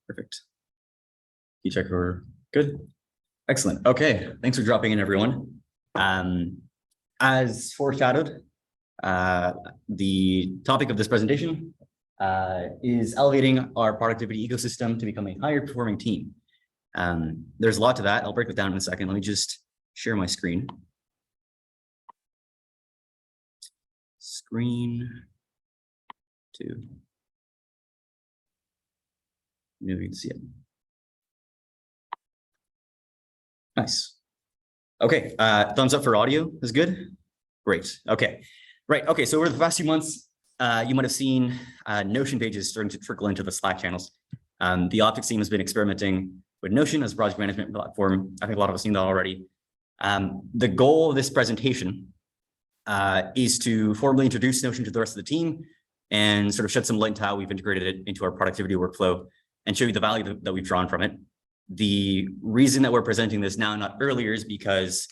Perfect. You check for good. Excellent. Okay. Thanks for dropping in, everyone. As foreshadowed, the topic of this presentation is elevating our productivity ecosystem to become a higher performing team. There's a lot to that. I'll break it down in a second. Let me just share my screen. Screen 2. Maybe you can see it. Nice. Okay, thumbs up for audio is good. Great. Okay, right. Okay, so over the past few months, you might have seen Notion pages starting to trickle into the Slack channels. The Optics team has been experimenting with Notion as a project management platform. I think a lot of us know that already. The goal of this presentation is to formally introduce Notion to the rest of the team and sort of shed some light into how we've integrated it into our productivity workflow and show you the value that we've drawn from it. The reason that we're presenting this now, not earlier, is because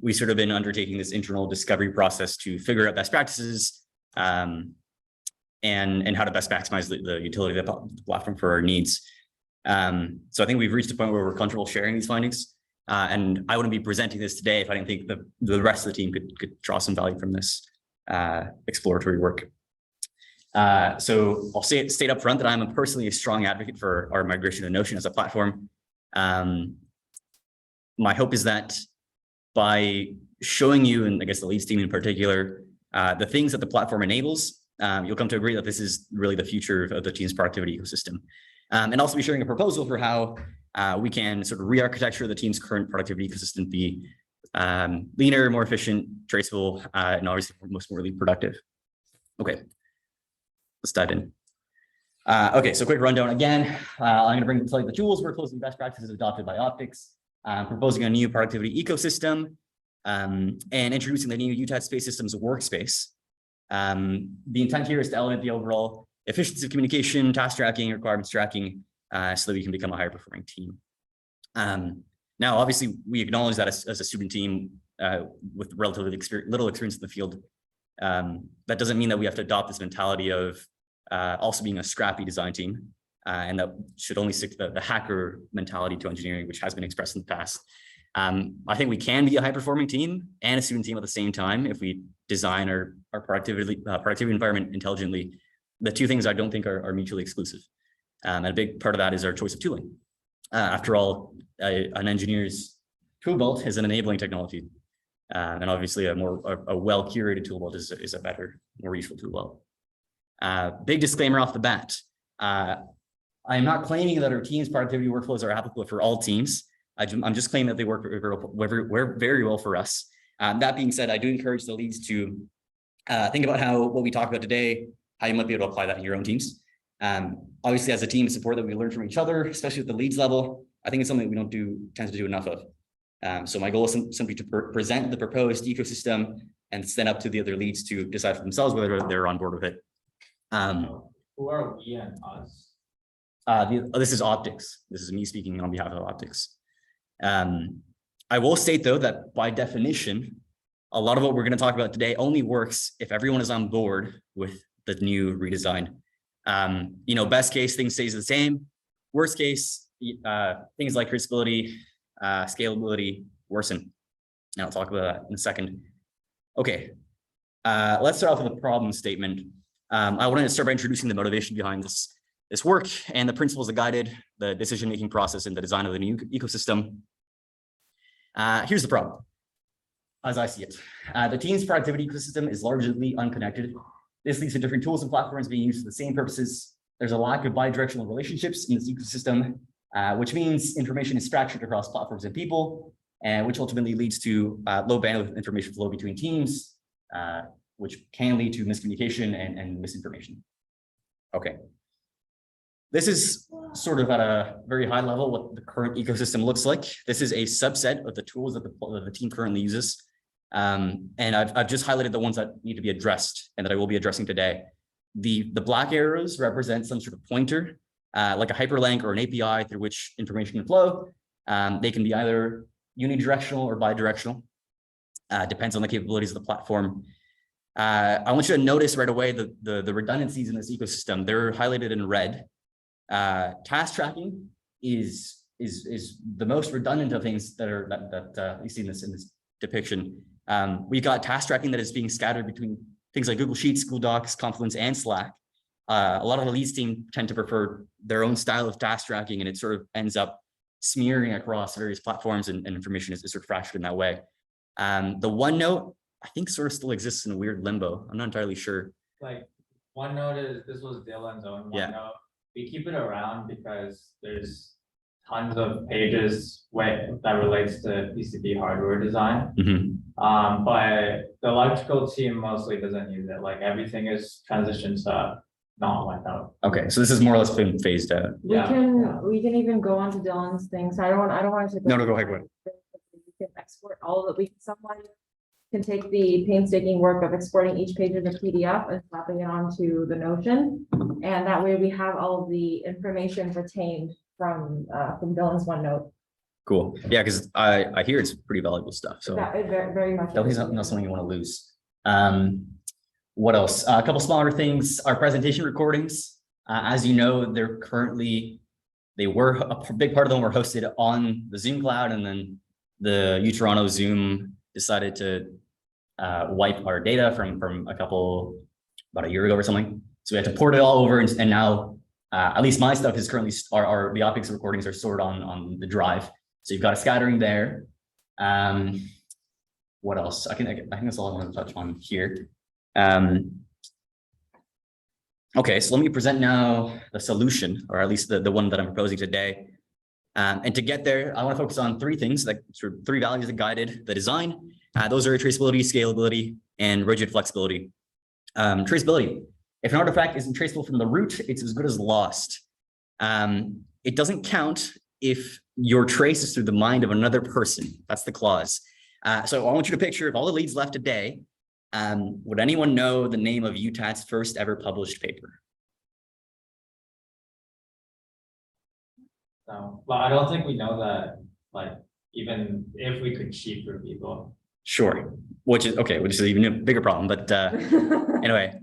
we've sort of been undertaking this internal discovery process to figure out best practices and how to best maximize the utility of the platform for our needs. So I think we've reached a point where we're comfortable sharing these findings. And I wouldn't be presenting this today if I didn't think the rest of the team could draw some value from this exploratory work. So I'll state up front that I'm personally a strong advocate for our migration to Notion as a platform. My hope is that by showing you, and I guess the leads team in particular, the things that the platform enables, you'll come to agree that this is really the future of the team's productivity ecosystem. And also be sharing a proposal for how we can sort of re-architecture the team's current productivity ecosystem to be leaner, more efficient, traceable, and obviously most morally productive. Okay. Let's dive in. Okay, so quick rundown again. I'm going to tell you the tools, workflows, and best practices adopted by Optics, proposing a new productivity ecosystem, and introducing the new UTAD Space Systems workspace. The intent here is to elevate the overall efficiency of communication, task tracking, requirements tracking, so that we can become a higher performing team. Now, obviously, we acknowledge that as a student team with relatively little experience in the field, that doesn't mean that we have to adopt this mentality of also being a scrappy design team, and that should only stick to the hacker mentality to engineering, which has been expressed in the past. I think we can be a high-performing team and a student team at the same time if we design our productivity environment intelligently. The two things I don't think are mutually exclusive. And a big part of that is our choice of tooling. After all, an engineer's tool belt is an enabling technology. And obviously a well-curated tool belt is a better, more useful tool belt. Big disclaimer off the bat. I am not claiming that our team's productivity workflows are applicable for all teams. I'm just claiming that they work very well for us. That being said, I do encourage the leads to think about what we talked about today, how you might be able to apply that in your own teams. Obviously, as a team, support that we learn from each other, especially at the leads level, I think it's something we don't tend to do enough of. So my goal is simply to present the proposed ecosystem and send up to the other leads to decide for themselves whether they're on board with it. Who are we and us? This is Optics. This is me speaking on behalf of Optics. I will state, though, that by definition, a lot of what we're going to talk about today only works if everyone is on board with the new redesign. Best case, things stays the same. Worst case, things like traceability, scalability worsen. And I'll talk about that in a second. Okay, let's start off with a problem statement. I wanted to start by introducing the motivation behind this work and the principles that guided the decision-making process in the design of the new ecosystem. Here's the problem, as I see it. The team's productivity ecosystem is largely unconnected. This leads to different tools and platforms being used for the same purposes. There's a lack of bidirectional relationships in this ecosystem, which means information is fractured across platforms and people, and which ultimately leads to low bandwidth information flow between teams, which can lead to miscommunication and misinformation. Okay. This is sort of at a very high level what the current ecosystem looks like. This is a subset of the tools that the team currently uses. And I've just highlighted the ones that need to be addressed and that I will be addressing today. The black arrows represent some sort of pointer, like a hyperlink or an API through which information can flow. They can be either unidirectional or bidirectional. Depends on the capabilities of the platform. I want you to notice right away the redundancies in this ecosystem. They're highlighted in red. Task tracking is the most redundant of things that are that you see in this depiction. We've got task tracking that is being scattered between things like Google Sheets, Google Docs, Confluence, and Slack. A lot of the leads team tend to prefer their own style of task tracking, and it sort of ends up smearing across various platforms, and information is sort of fractured in that way. The OneNote, I think, sort of still exists in a weird limbo. I'm not entirely sure. Like OneNote this was Dylan's own Yeah. OneNote. We keep it around because there's tons of pages that relates to PCB hardware design. But the electrical team mostly doesn't use it. Like everything is transitioned to not OneNote. Okay, so this is more or less been phased out. We can even go on to Dylan's thing. So I don't want to. No, go ahead. We can export all of it. Someone can take the painstaking work of exporting each page in a PDF and slapping it onto the Notion. And that way we have all of the information retained from Dylan's OneNote. Cool. Yeah, because I hear it's pretty valuable stuff. So That is very much. definitely not something you want to lose. What else? A couple smaller things. Our presentation recordings, as you know, they were a big part of them were hosted on the Zoom cloud, and then the UToronto Zoom decided to wipe our data from about a year ago or something. So we had to port it all over, and now at least my stuff is currently the OptiX recordings are stored on the drive. So you've got a scattering there. What else? I think that's all I want to touch on here. Okay, so let me present now the solution, or at least the one that I'm proposing today. And to get there, I want to focus on three things, like sort of three values that guided the design. Those are traceability, scalability, and rigid flexibility. Traceability. If an artifact isn't traceable from the root, it's as good as lost. It doesn't count if your trace is through the mind of another person. That's the clause. So I want you to picture if all the leads left today, would anyone know the name of UTAT's first ever published paper? So, well, I don't think we know that, like, even if we could cheat for people. Sure, which is even a bigger problem, but anyway,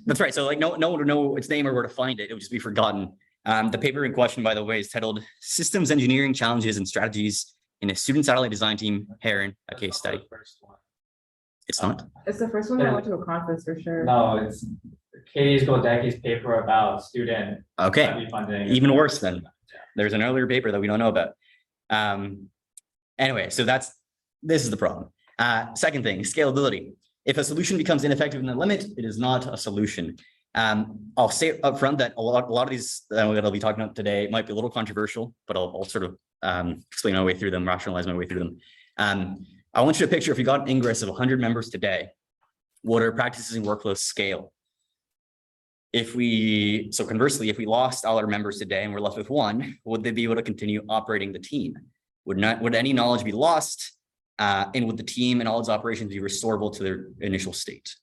that's right. So like no one would know its name or where to find it. It would just be forgotten. The paper in question, by the way, is titled Systems Engineering Challenges and Strategies in a Student Satellite Design Team, Heron, a Case Study. The first one. It's not? It's the first one that I went to a conference for sure. No, it's Katie Goldecki's paper about student Okay, levy funding. even worse then. There's an earlier paper that we don't know about. Anyway, so this is the problem. Second thing, scalability. If a solution becomes ineffective in the limit, it is not a solution. I'll say up front that a lot of these that I'll be talking about today might be a little controversial, but I'll sort of explain my way through them, rationalize my way through them. I want you to picture if you got an ingress of 100 members today, would our practices and workflows scale? So conversely, if we lost all our members today and we're left with one, would they be able to continue operating the team? Would any knowledge be lost? And would the team and all its operations be restorable to their initial state?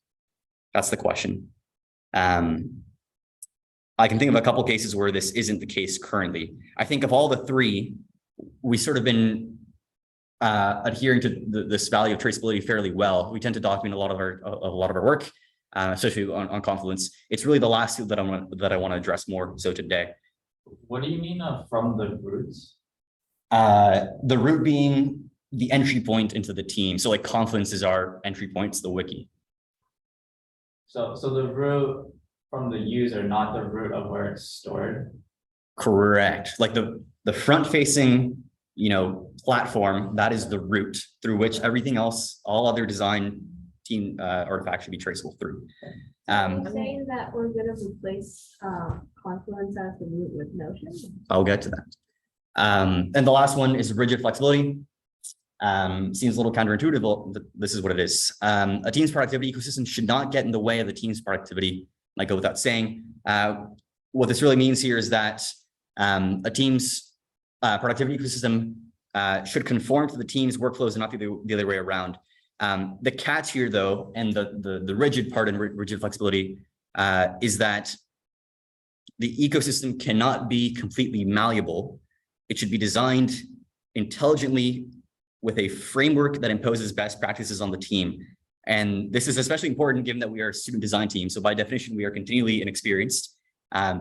That's the question. I can think of a couple cases where this isn't the case currently. I think of all the three, we sort of been adhering to this value of traceability fairly well. We tend to document a lot of our work, especially on Confluence. It's really the last two that I want to address more so today. What do you mean from the roots? The root being the entry point into the team. So like Confluence is our entry point, it's the wiki. So the root from the user, not the root of where it's stored. Correct. Like the front facing, platform, that is the root through which everything else, all other design team artifacts should be traceable through. Are you saying that we're gonna replace Confluence as the root with Notion? I'll get to that. And the last one is rigid flexibility. Seems a little counterintuitive, but this is what it is. A team's productivity ecosystem should not get in the way of the team's productivity. Might go without saying. What this really means here is that a team's productivity ecosystem should conform to the team's workflows and not the other way around. The catch here, though, and the rigid part in rigid flexibility is that the ecosystem cannot be completely malleable. It should be designed intelligently with a framework that imposes best practices on the team. And this is especially important given that we are a student design team. So by definition, we are continually inexperienced.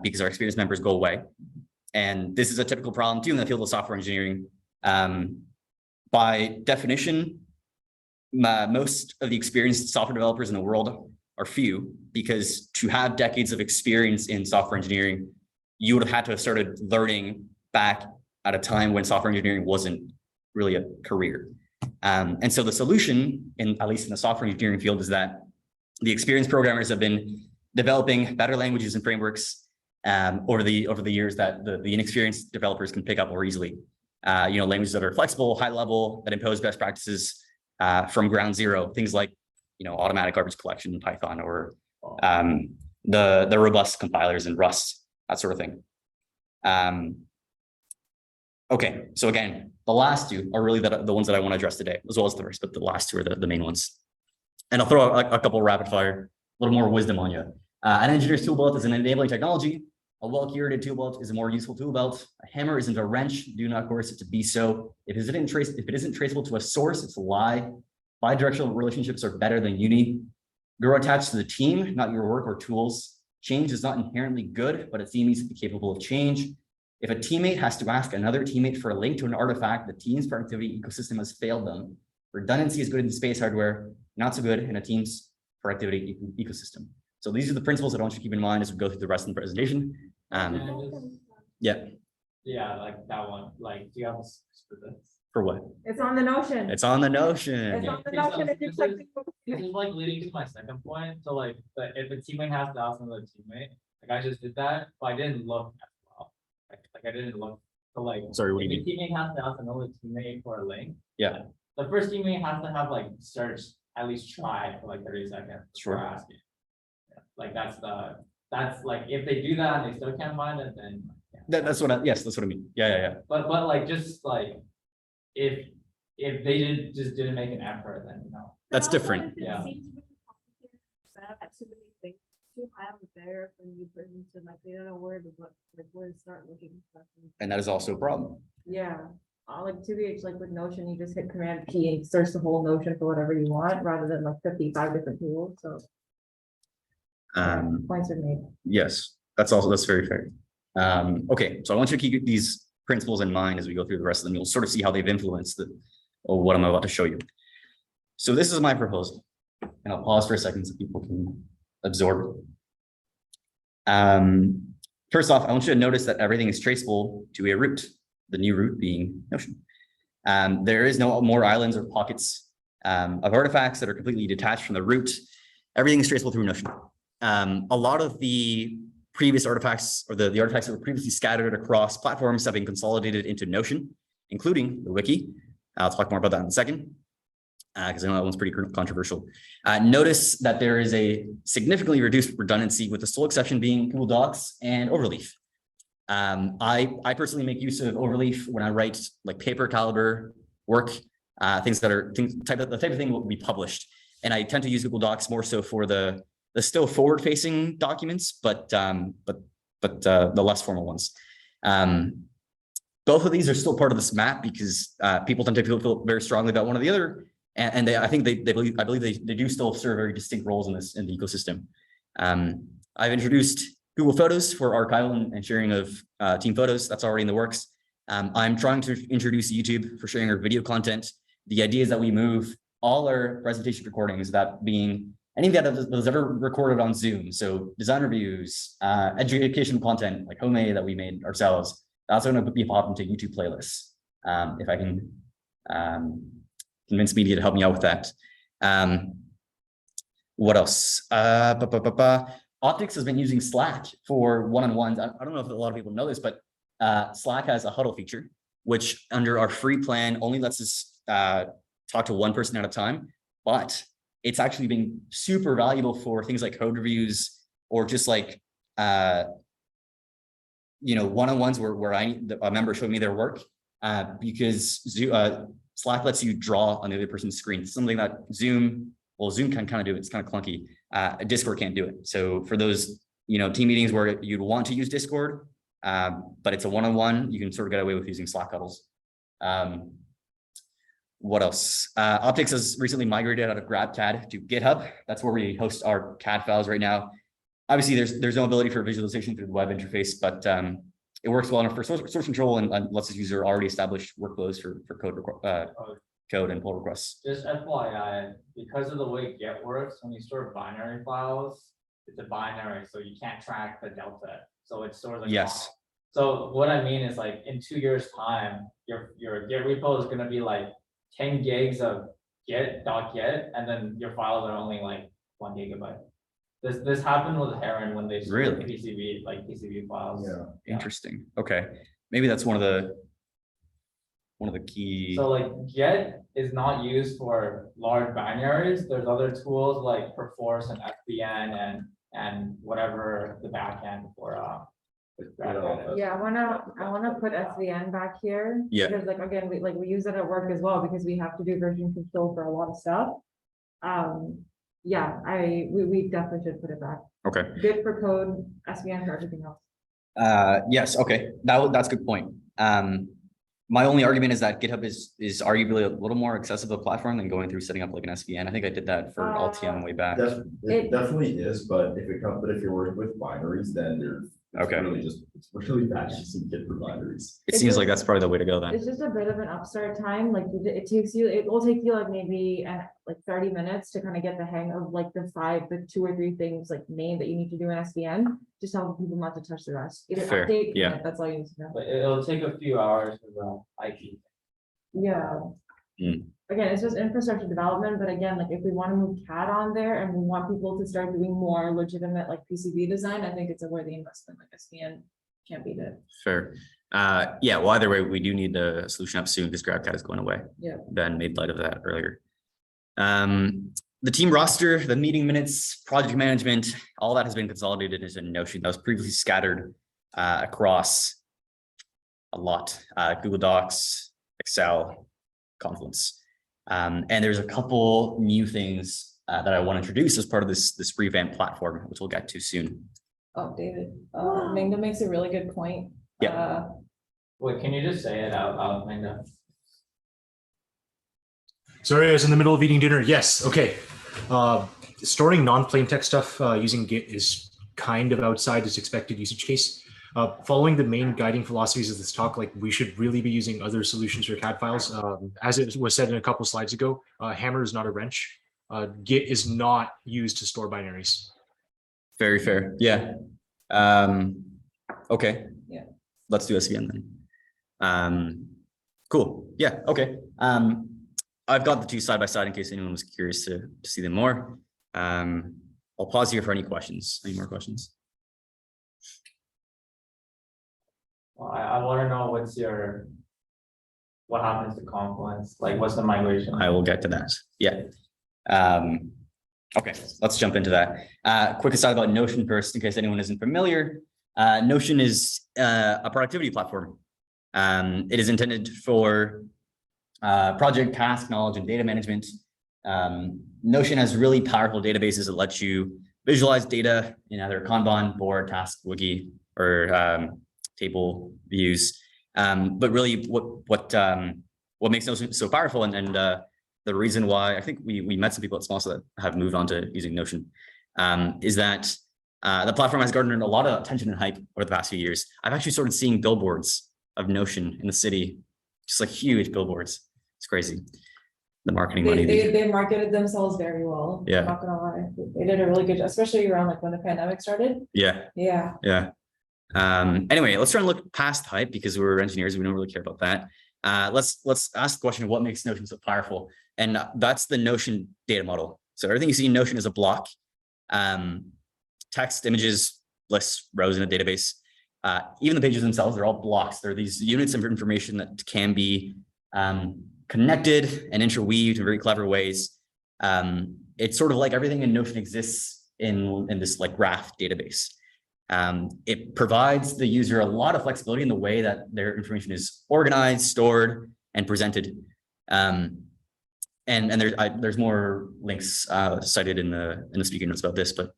because our experienced members go away. And this is a typical problem too in the field of software engineering. By definition, most of the experienced software developers in the world are few, because to have decades of experience in software engineering, you would have had to have started learning back at a time when software engineering wasn't really a career. And so the solution, at least in the software engineering field, is that the experienced programmers have been developing better languages and frameworks over the years that the inexperienced developers can pick up more easily. Languages that are flexible, high level, that impose best practices from ground zero, things like automatic garbage collection in Python, or the robust compilers in Rust, that sort of thing. Okay, so again, the last two are really the ones that I want to address today, as well as the first, but the last two are the main ones. And I'll throw a couple rapid fire, a little more wisdom on you. An engineer's tool belt is an enabling technology. A well-curated tool belt is a more useful tool belt. A hammer isn't a wrench. Do not coerce it to be so. If it isn't traceable to a source, it's a lie. Bidirectional relationships are better than uni. Grow attached to the team, not your work or tools. Change is not inherently good, but a team needs to be capable of change. If a teammate has to ask another teammate for a link to an artifact, the team's productivity ecosystem has failed them. Redundancy is good in space hardware, not so good in a team's productivity ecosystem. So these are the principles that I want you to keep in mind as we go through the rest of the presentation. Yeah. Yeah, like that one, like, do you have a for this? For what? It's on the Notion. It's on the It's Notion. on the Notion. If you click This is like leading to my second point. So like, if a teammate has to ask another teammate, like I just did that, but I didn't look as well. Like I didn't look. So like, Sorry, what do if you a mean? teammate has to ask another teammate for a link, Yeah, the first teammate has to have like searched, at least try for like 30 seconds before Sure. asking. Yeah, like that's like, if they do that and they still can't find it, then. Yeah. that's what yes, that's what I mean. Yeah. But like, just like, if they didn't make an effort, then That's different. Yeah. Too many things, too high on the bear for new person to like, they don't know where to look, like where to start looking. And that is also a problem. Yeah, like 2H, like with Notion, you just hit Command P and search the whole Notion for whatever you want, rather than like 55 different tools, so. Points are made. Yes, that's very fair. Okay, so I want you to keep these principles in mind as we go through the rest of them. You'll sort of see how they've influenced what I'm about to show you. So this is my proposal, and I'll pause for a second so people can absorb. First off, I want you to notice that everything is traceable to a root, the new root being Notion. There is no more islands or pockets of artifacts that are completely detached from the root. Everything is traceable through Notion. A lot of the previous artifacts, or the artifacts that were previously scattered across platforms, have been consolidated into Notion, including the wiki. I'll talk more about that in a second, because I know that one's pretty controversial. Notice that there is a significantly reduced redundancy, with the sole exception being Google Docs and Overleaf. I personally make use of Overleaf when I write like paper caliber work, things that are the type of thing that will be published. And I tend to use Google Docs more so for the still forward-facing documents, but the less formal ones. Both of these are still part of this map because people tend to feel very strongly about one or the other, and I believe they do still serve very distinct roles in the ecosystem. I've introduced Google Photos for archival and sharing of team photos. That's already in the works. I'm trying to introduce YouTube for sharing our video content. The idea is that we move all our presentation recordings, that being anything that was ever recorded on Zoom. So design reviews, educational content like Home that we made ourselves. That's going to be popped into YouTube playlists. If I can convince media to help me out with that. What else? Optics has been using Slack for one-on-ones. I don't know if a lot of people know this, but Slack has a huddle feature, which under our free plan only lets us talk to one person at a time, but it's actually been super valuable for things like code reviews, or just like one-on-ones where a member showed me their work, because Slack lets you draw on the other person's screen. It's something that Zoom can kind of do. It's kind of clunky. Discord can't do it. So for those team meetings where you'd want to use Discord, but it's a one-on-one, you can sort of get away with using Slack huddles. What else? Optics has recently migrated out of GrabCAD to GitHub. That's where we host our CAD files right now. obviously there's no ability for visualization through the web interface, but it works well enough for source control and lets the user already establish workflows for code and pull requests. Just FYI, because of the way Git works, when you store binary files, it's a binary, so you can't track the delta. So it stores like. Yes. So what I mean is like in 2 years' time, your Git repo is gonna be like 10 gigs of Git, and then your files are only like 1 gigabyte. This happened with Heron when they stored Really? PCB files. Yeah. Interesting. Okay, maybe that's one of the key. So like Git is not used for large binaries. There's other tools like Perforce and FBN and whatever the backend for Yeah, I wanna put SVN back here. Yeah. Because like, again, we use it at work as well, because we have to do version control for a lot of stuff. Yeah, we definitely should put it back. Okay. Good for code, SVN for everything else. Yes. Okay. That's a good point. My only argument is that GitHub is arguably a little more accessible platform than going through setting up like an SVN. I think I did that for LTM way back. It definitely is, but if you're working with binaries, then Okay. it's really fast using Git for binaries. It seems like that's probably the way to go then. It's just a bit of an upstart time, like it will take you like maybe like 30 minutes to kind of get the hang of like the 2 or 3 things like main that you need to do in SVN, just tell people not to touch the rest. Either Fair, update, yeah. That's all you need to know. But it'll take a few hours for the IP. Yeah. Mm. Again, it's just infrastructure development, but again, like if we want to move CAD on there and we want people to start doing more legitimate like PCB design, I think it's a worthy investment. Like SVN can't beat it. Fair. Yeah. Well, either way, we do need the solution up soon because GrabCAD is going away. Yeah. Ben made light of that earlier. The team roster, the meeting minutes, project management, all that has been consolidated into Notion that was previously scattered across a lot. Google Docs, Excel, Confluence. And there's a couple new things that I want to introduce as part of this revamped platform, which we'll get to soon. Oh, David, Minga makes a really good point. Yeah. Wait, can you just say it out loud, Minga? Sorry, I was in the middle of eating dinner. Yes. Okay. Storing non-plain text stuff using Git is kind of outside its expected usage case. Following the main guiding philosophies of this talk, like we should really be using other solutions for CAD files. As it was said in a couple slides ago, Hammer is not a wrench. Git is not used to store binaries. Very fair. Yeah. Okay. Yeah. Let's do SVN then. Cool. Yeah. Okay. I've got the two side by side in case anyone was curious to see them more. I'll pause here for any questions. Any more questions? Well, I want to know what happens to Confluence? Like, what's the migration? I will get to that. Yeah. Okay, let's jump into that. Quick aside about Notion first, in case anyone isn't familiar. Notion is a productivity platform. It is intended for project, task, knowledge, and data management. Notion has really powerful databases that let you visualize data in either Kanban, board, task, wiki, or table views. But really what makes Notion so powerful and the reason why I think we met some people at Smallsa that have moved on to using Notion is that the platform has garnered a lot of attention and hype over the past few years. I've actually started seeing billboards of Notion in the city, just like huge billboards. It's crazy. The marketing money. They marketed themselves very well. Yeah. I'm not gonna lie. They did a really good job, especially around like when the pandemic started. Yeah. Yeah. Yeah. Anyway, let's try and look past hype because we're engineers. We don't really care about that. Let's ask the question of what makes Notion so powerful. And that's the Notion data model. So everything you see in Notion is a block. Text, images, lists, rows in a database. Even the pages themselves, they're all blocks. They're these units of information that can be connected and interweaved in very clever ways. It's sort of like everything in Notion exists in this like graph database. It provides the user a lot of flexibility in the way that their information is organized, stored, and presented. And there's more links cited in the speaker notes about this, but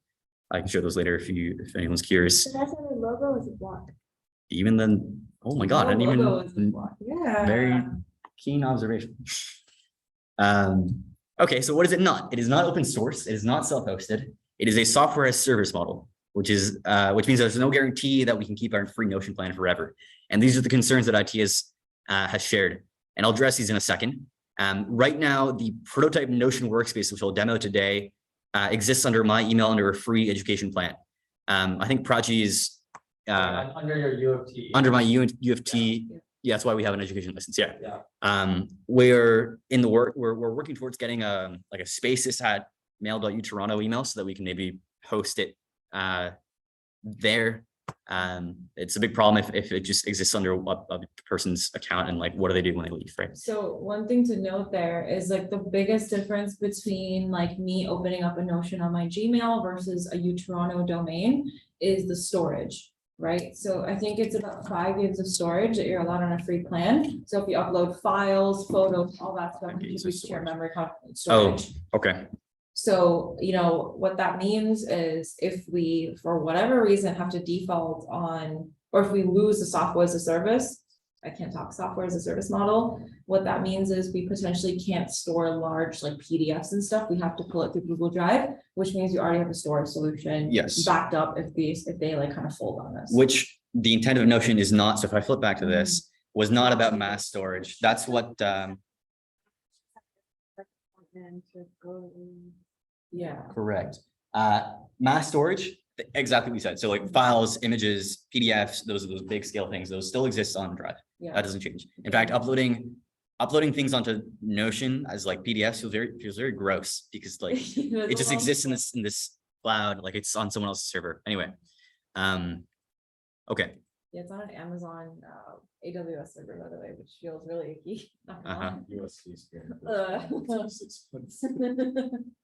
I can show those later if anyone's curious. So that's why the logo is a block. Even then, oh my God, I didn't even. Yeah. Very keen observation. Okay, so what is it not? It is not open source. It is not self-hosted. It is a software as service model which means there's no guarantee that we can keep our free Notion plan forever. And these are the concerns that IT has shared. And I'll address these in a second. Right now, the prototype Notion workspace, which I'll demo today, exists under my email under a free education plan. I think Prachi is Under your U of T. under my U of T. Yeah, that's why we have an education license. Yeah. Yeah. We're in the work. We're working towards getting like a spaces at mail.utoronto email so that we can maybe host it there. It's a big problem if it just exists under a person's account, and like, what do they do when they leave, right? So one thing to note there is like the biggest difference between like me opening up a Notion on my Gmail versus a uToronto domain is the storage, right? So I think it's about 5 gigs of storage that you're allowed on a free plan. So if you upload files, photos, all that stuff, you gigs can of reach your storage. memory card storage. Okay. So, you know, what that means is if we, for whatever reason, have to default on, or if we lose the software as a service, I can't talk software as a service model. What that means is we potentially can't store large like PDFs and stuff. We have to pull it through Google Drive, which means you already have a storage solution. Yes. Backed up if they like kind of fold on us. Which the intent of Notion is not. So if I flip back to this, was not about mass storage. That's what, Yeah. correct. Mass storage, exactly what we said. So like files, images, PDFs, those are those big scale things, those still exist on Drive. Yeah. That doesn't change. In fact, uploading things onto Notion as like PDFs feels very gross because like it just exists in this cloud, like it's on someone else's server. Anyway. Okay. Yeah, it's on an Amazon AWS server, by the way, which feels really icky. Not gonna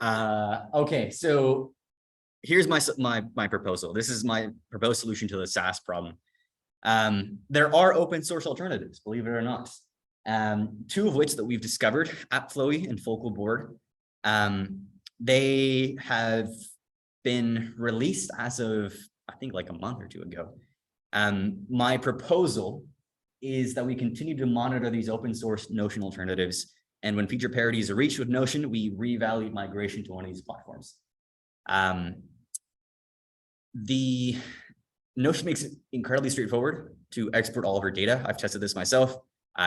lie. Okay, so here's my proposal. This is my proposed solution to the SaaS problem. There are open source alternatives, believe it or not. 2 of which that we've discovered, AppFlowy and Focal Board. They have been released as of, I think, like a month or 2 ago. My proposal is that we continue to monitor these open source Notion alternatives. And when feature parity is reached with Notion, we reevaluate migration to one of these platforms. The Notion makes it incredibly straightforward to export all of our data. I've tested this myself.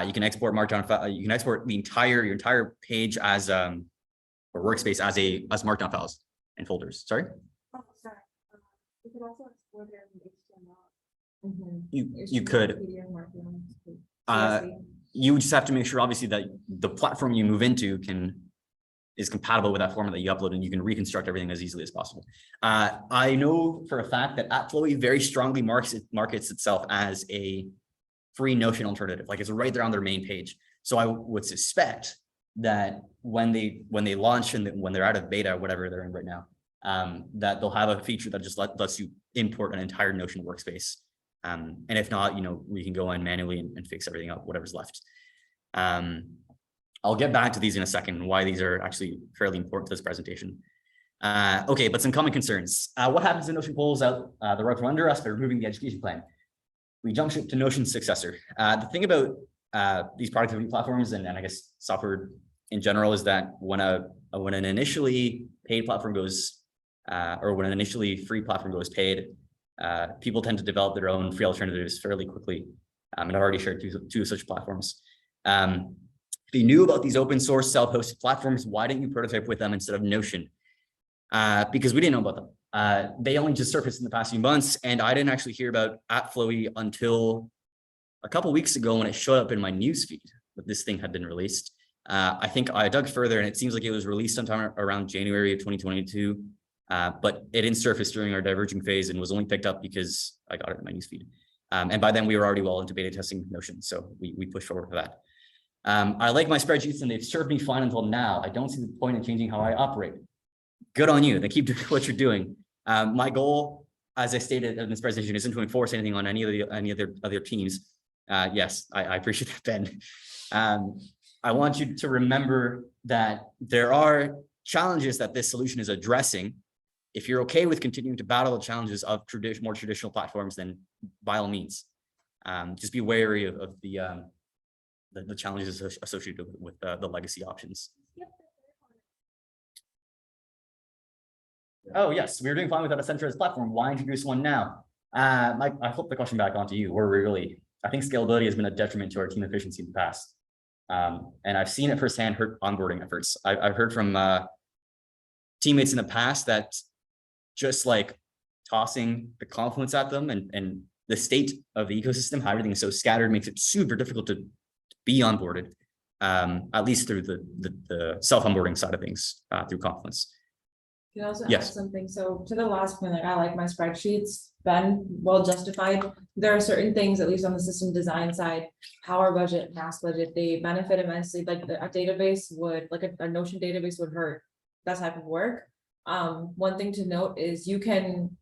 You can export Markdown file. You can export your entire page as or workspace as Markdown files and folders. Sorry. Oh, sorry. You could also export it in HTML. You could. You just have to make sure, obviously, that the platform you move into is compatible with that format that you upload, and you can reconstruct everything as easily as possible. I know for a fact that AppFlowy very strongly markets itself as a free Notion alternative, like it's right there on their main page. So I would suspect that when they launch and when they're out of beta, whatever they're in right now, that they'll have a feature that just lets you import an entire Notion workspace. And if not, we can go in manually and fix everything up, whatever's left. I'll get back to these in a second, why these are actually fairly important to this presentation. Okay, but some common concerns. What happens if Notion pulls out the rug from under us by removing the education plan? We jump ship to Notion's successor. The thing about these productivity platforms and I guess software in general is that when an initially paid platform goes, or when an initially free platform goes paid, people tend to develop their own free alternatives fairly quickly. And I've already shared two such platforms. If you knew about these open source self-hosted platforms, why didn't you prototype with them instead of Notion? Because we didn't know about them. They only just surfaced in the past few months, and I didn't actually hear about AppFlowy until a couple of weeks ago when it showed up in my newsfeed that this thing had been released. I think I dug further, and it seems like it was released sometime around January of 2022. But it didn't surface during our diverging phase and was only picked up because I got it in my newsfeed. And by then we were already well into beta testing Notion, so we pushed forward for that. I like my spreadsheets and they've served me fine until now. I don't see the point in changing how I operate. Good on you. Then keep doing what you're doing. My goal, as I stated in this presentation, isn't to enforce anything on any other teams. Yes, I appreciate that, Ben. I want you to remember that there are challenges that this solution is addressing. If you're okay with continuing to battle the challenges of more traditional platforms, then by all means, just be wary of the challenges associated with the legacy options. Oh, yes, we were doing fine without a centralized platform. Why introduce one now? Mike, I flip the question back onto you. I think scalability has been a detriment to our team efficiency in the past. And I've seen it firsthand hurt onboarding efforts. I've heard from teammates in the past that just like tossing the Confluence at them and the state of the ecosystem, how everything is so scattered, makes it super difficult to be onboarded, at least through the self-onboarding side of things through Confluence. Can I also add Yes. something? So to the last point, like I like my spreadsheets, been well justified. There are certain things, at least on the system design side, power budget, mass budget, they benefit immensely. Like a database would, like a Notion database would hurt that type of work. One thing to note is you can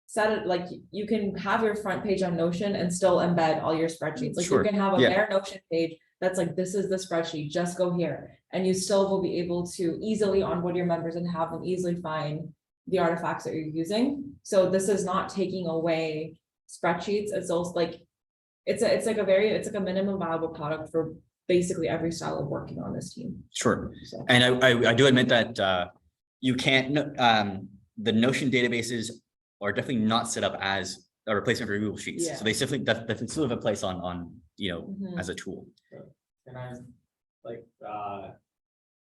set it, like you can have your front page on Notion and still embed all your spreadsheets. Like you Sure. can have a Yeah. bare Notion page that's like, this is the spreadsheet, just go here. And you still will be able to easily onboard your members and have them easily find the artifacts that you're using. So this is not taking away spreadsheets. It's also like, it's like a minimum viable product for basically every style of working on this team. Sure. So. And I do admit that you can't, the Notion databases are definitely not set up as a replacement for Google Sheets. Yeah. So they simply, that still have a place on, Mhm. as a tool. And I, like,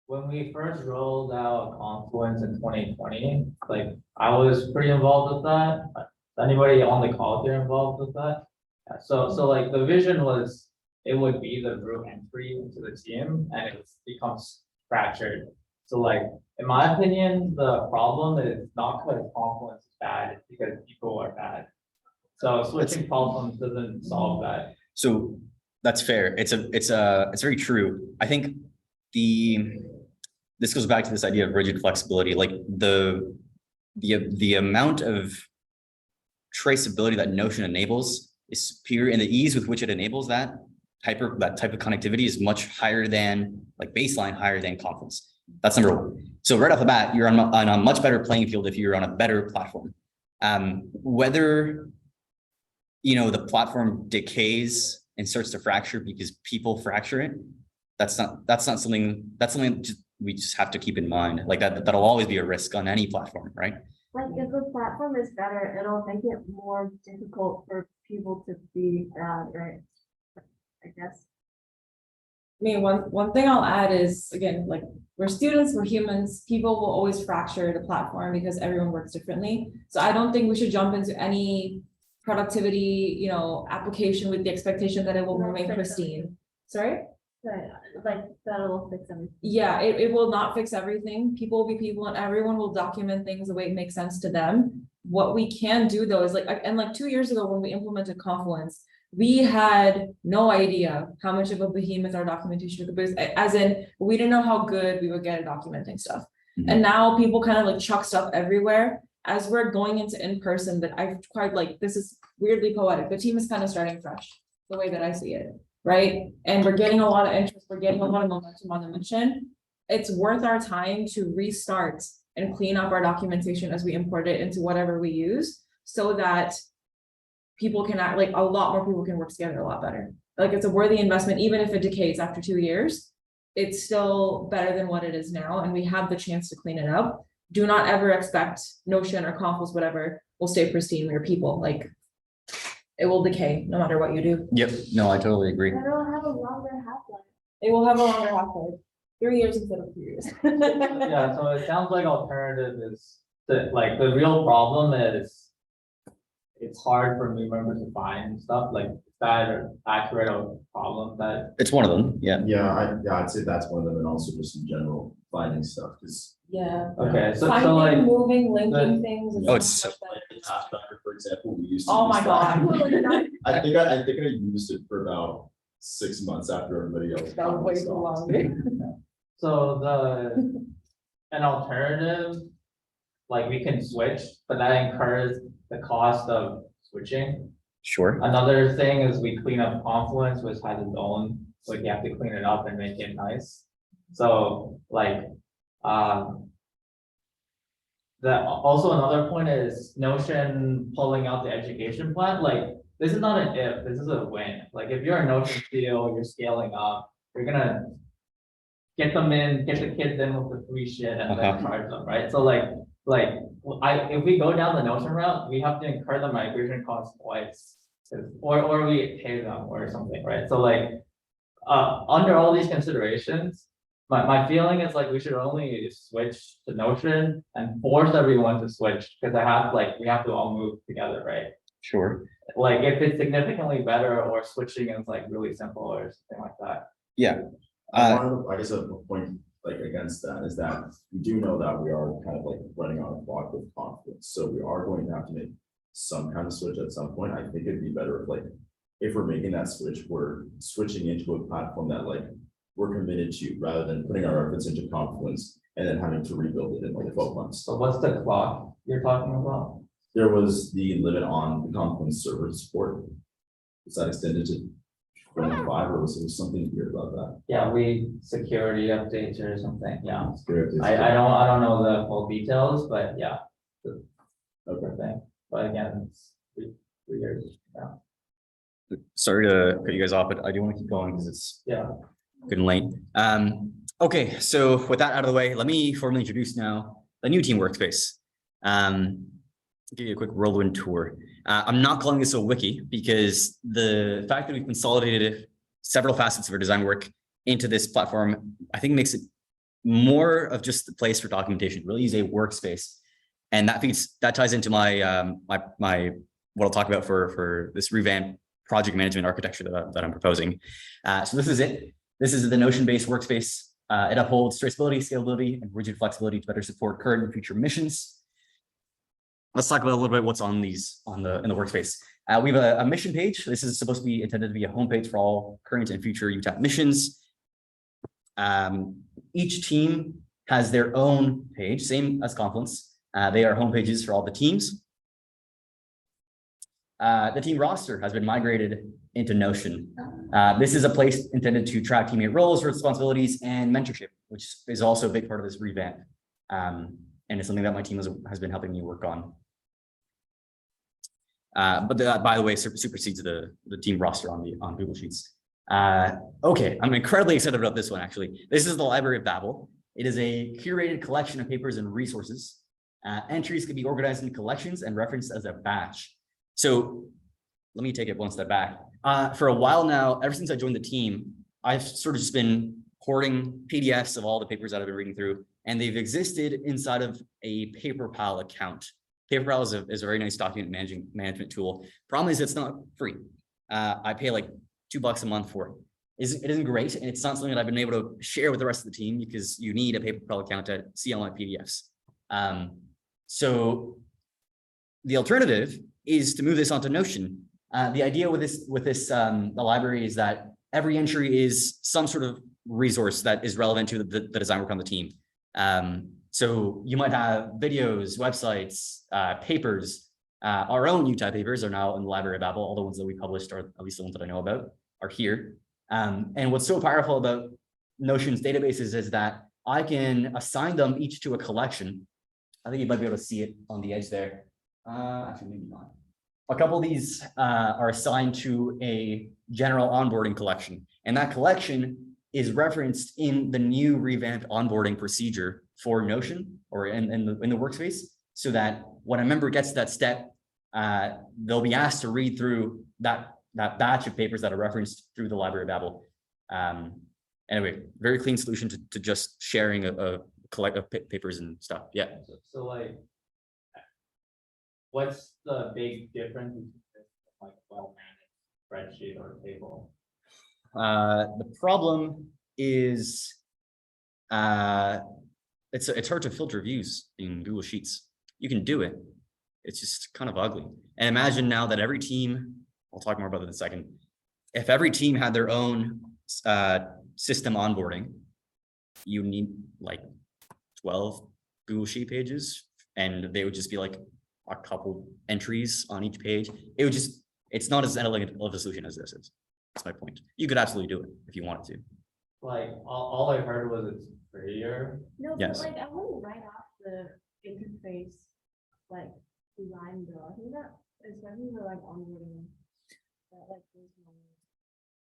when we first rolled out Confluence in 2020, like, I was pretty involved with that. Anybody on the call here involved with that? Yeah, so like, the vision was, it would be the root entry into the team, and it becomes fractured. So like, in my opinion, the problem is not because Confluence is bad, it's because people are bad. So switching Confluence doesn't solve that. So that's fair. It's very true. I think this goes back to this idea of rigid flexibility, like the amount of traceability that Notion enables is superior, and the ease with which it enables that type of connectivity is much higher than, like, baseline higher than Confluence. That's number one. So right off the bat, you're on a much better playing field if you're on a better platform. Whether the platform decays and starts to fracture because people fracture it, that's something we just have to keep in mind. Like that'll always be a risk on any platform, right? Like if the platform is better, it'll make it more difficult for people to be bad, right? I guess. I mean, one thing I'll add is, again, like, we're students, we're humans, people will always fracture the platform because everyone works differently. So I don't think we should jump into any productivity, application with the expectation that it will No, remain fix pristine. Sorry? But like that'll fix everything. Yeah, it will not fix everything. People will be people and everyone will document things the way it makes sense to them. What we can do though is like 2 years ago when we implemented Confluence, we had no idea how much of a behemoth our documentation could be, as in, we didn't know how good we would get at documenting stuff. Mhm. And now people kind of like chuck stuff everywhere. As we're going into in-person, that I've quite like, this is weirdly poetic. The team is kind of starting fresh, the way that I see it, right? And we're getting a lot of interest, we're getting a lot of momentum on the mission. It's worth our time to restart and clean up our documentation as we import it into whatever we use, so that people can act, like, a lot more people can work together a lot better. Like, it's a worthy investment, even if it decays after 2 years, it's still better than what it is now, and we have the chance to clean it up. Do not ever expect Notion or Confluence, whatever, will stay pristine. We're people, like, it will decay no matter what you do. Yep. No, I totally agree. But it'll have a longer half-life. It will have a longer half-life, 3 years instead of 2 years. Yeah, so it sounds like alternative is the real problem is it's hard for new members to find stuff, like that or accurate of problem that. It's one of them. Yeah. Yeah, I'd say that's one of them, and also just in general, finding stuff, because. Yeah. Okay, so Finding, like, moving, linking things. is Oh, it's so so- much better. Pathfinder, for example, we used to. Oh use my that. God. I think I used it for about 6 months after everybody else. That was way too stopped. long. so an alternative, like we can switch, but that incurs the cost of switching. Sure. Another thing is we clean up Confluence, which has its own, like you have to clean it up and make it nice. So like, also another point is Notion pulling out the education plan, like this is not an if, this is a when. Like if you're a Notion CEO, you're scaling up, you're gonna get them in, get the kids in with the free shit and then charge them, right? So like like, if we go down the Notion route, we have to incur the migration cost twice. Or we pay them or something, right? So like, under all these considerations, my feeling is like we should only switch to Notion and force everyone to switch, because we have to all move together, right? Sure. Like if it's significantly better or switching is like really simple or something like that. Yeah. I guess a point like against that is that we do know that we are kind of like running on a clock with confidence, so we are going to have to make some kind of switch at some point. I think it'd be better if like, if we're making that switch, we're switching into a platform that like we're committed to, rather than putting our efforts into Confluence and then having to rebuild it in like 12 months. So what's the clock you're talking about? There was the limit on the Confluence server support. Was that extended to 25, or was there something weird about that? Yeah, security updates or something, yeah. Security updates. I don't know the full details, but yeah. Okay. Thing, but again, it's 3 years, yeah, Sorry to cut you guys off, but I do want to keep going because it's yeah. good and late. Okay, so with that out of the way, let me formally introduce now the new team workspace. Give you a quick whirlwind tour. I'm not calling this a wiki because the fact that we've consolidated several facets of our design work into this platform, I think makes it more of just the place for documentation, really is a workspace. And that ties into my what I'll talk about for this revamped project management architecture that I'm proposing. So this is it. This is the Notion-based workspace. It upholds traceability, scalability, and rigid flexibility to better support current and future missions. Let's talk about a little bit what's in the workspace. We have a mission page. This is supposed to be intended to be a homepage for all current and future UTAP missions. Each team has their own page, same as Confluence. They are home pages for all the teams. The team roster has been migrated into Notion. This is a place intended to track teammate roles, responsibilities, and mentorship, which is also a big part of this revamp. And it's something that my team has been helping me work on. But that, by the way, supersedes the team roster on Google Sheets. Okay, I'm incredibly excited about this one, actually. This is the Library of Babel. It is a curated collection of papers and resources. Entries can be organized in collections and referenced as a batch. So let me take it one step back. For a while now, ever since I joined the team, I've sort of just been hoarding PDFs of all the papers that I've been reading through, and they've existed inside of a PaperPal account. PaperPal is a very nice document management tool. Problem is, it's not free. I pay like $2 a month for it. It isn't great, and it's not something that I've been able to share with the rest of the team because you need a PaperPal account to see all my PDFs. So the alternative is to move this onto Notion. The idea with the library is that every entry is some sort of resource that is relevant to the design work on the team. So you might have videos, websites, papers. Our own UTAP papers are now in the Library of Babel. All the ones that we published, or at least the ones that I know about, are here. And what's so powerful about Notion's databases is that I can assign them each to a collection. I think you might be able to see it on the edge there. Actually, maybe not. A couple of these are assigned to a general onboarding collection, and that collection is referenced in the new revamped onboarding procedure for Notion or in the workspace, so that when a member gets to that step, they'll be asked to read through that batch of papers that are referenced through the Library of Babel. Anyway, very clean solution to just sharing a collect of papers and stuff. Yeah. So like, what's the big difference between like well-managed spreadsheet or table? The problem is it's hard to filter views in Google Sheets. You can do it. It's just kind of ugly. And imagine now that every team, I'll talk more about it in a second. If every team had their own system onboarding, you need like 12 Google Sheet pages, and they would just be like a couple entries on each page. It's not as elegant of a solution as this is. That's my point. You could absolutely do it if you wanted to. Like all I heard was it's prettier. No, Yes. but like I wouldn't write off the interface like design though. I think that especially for like onboarding.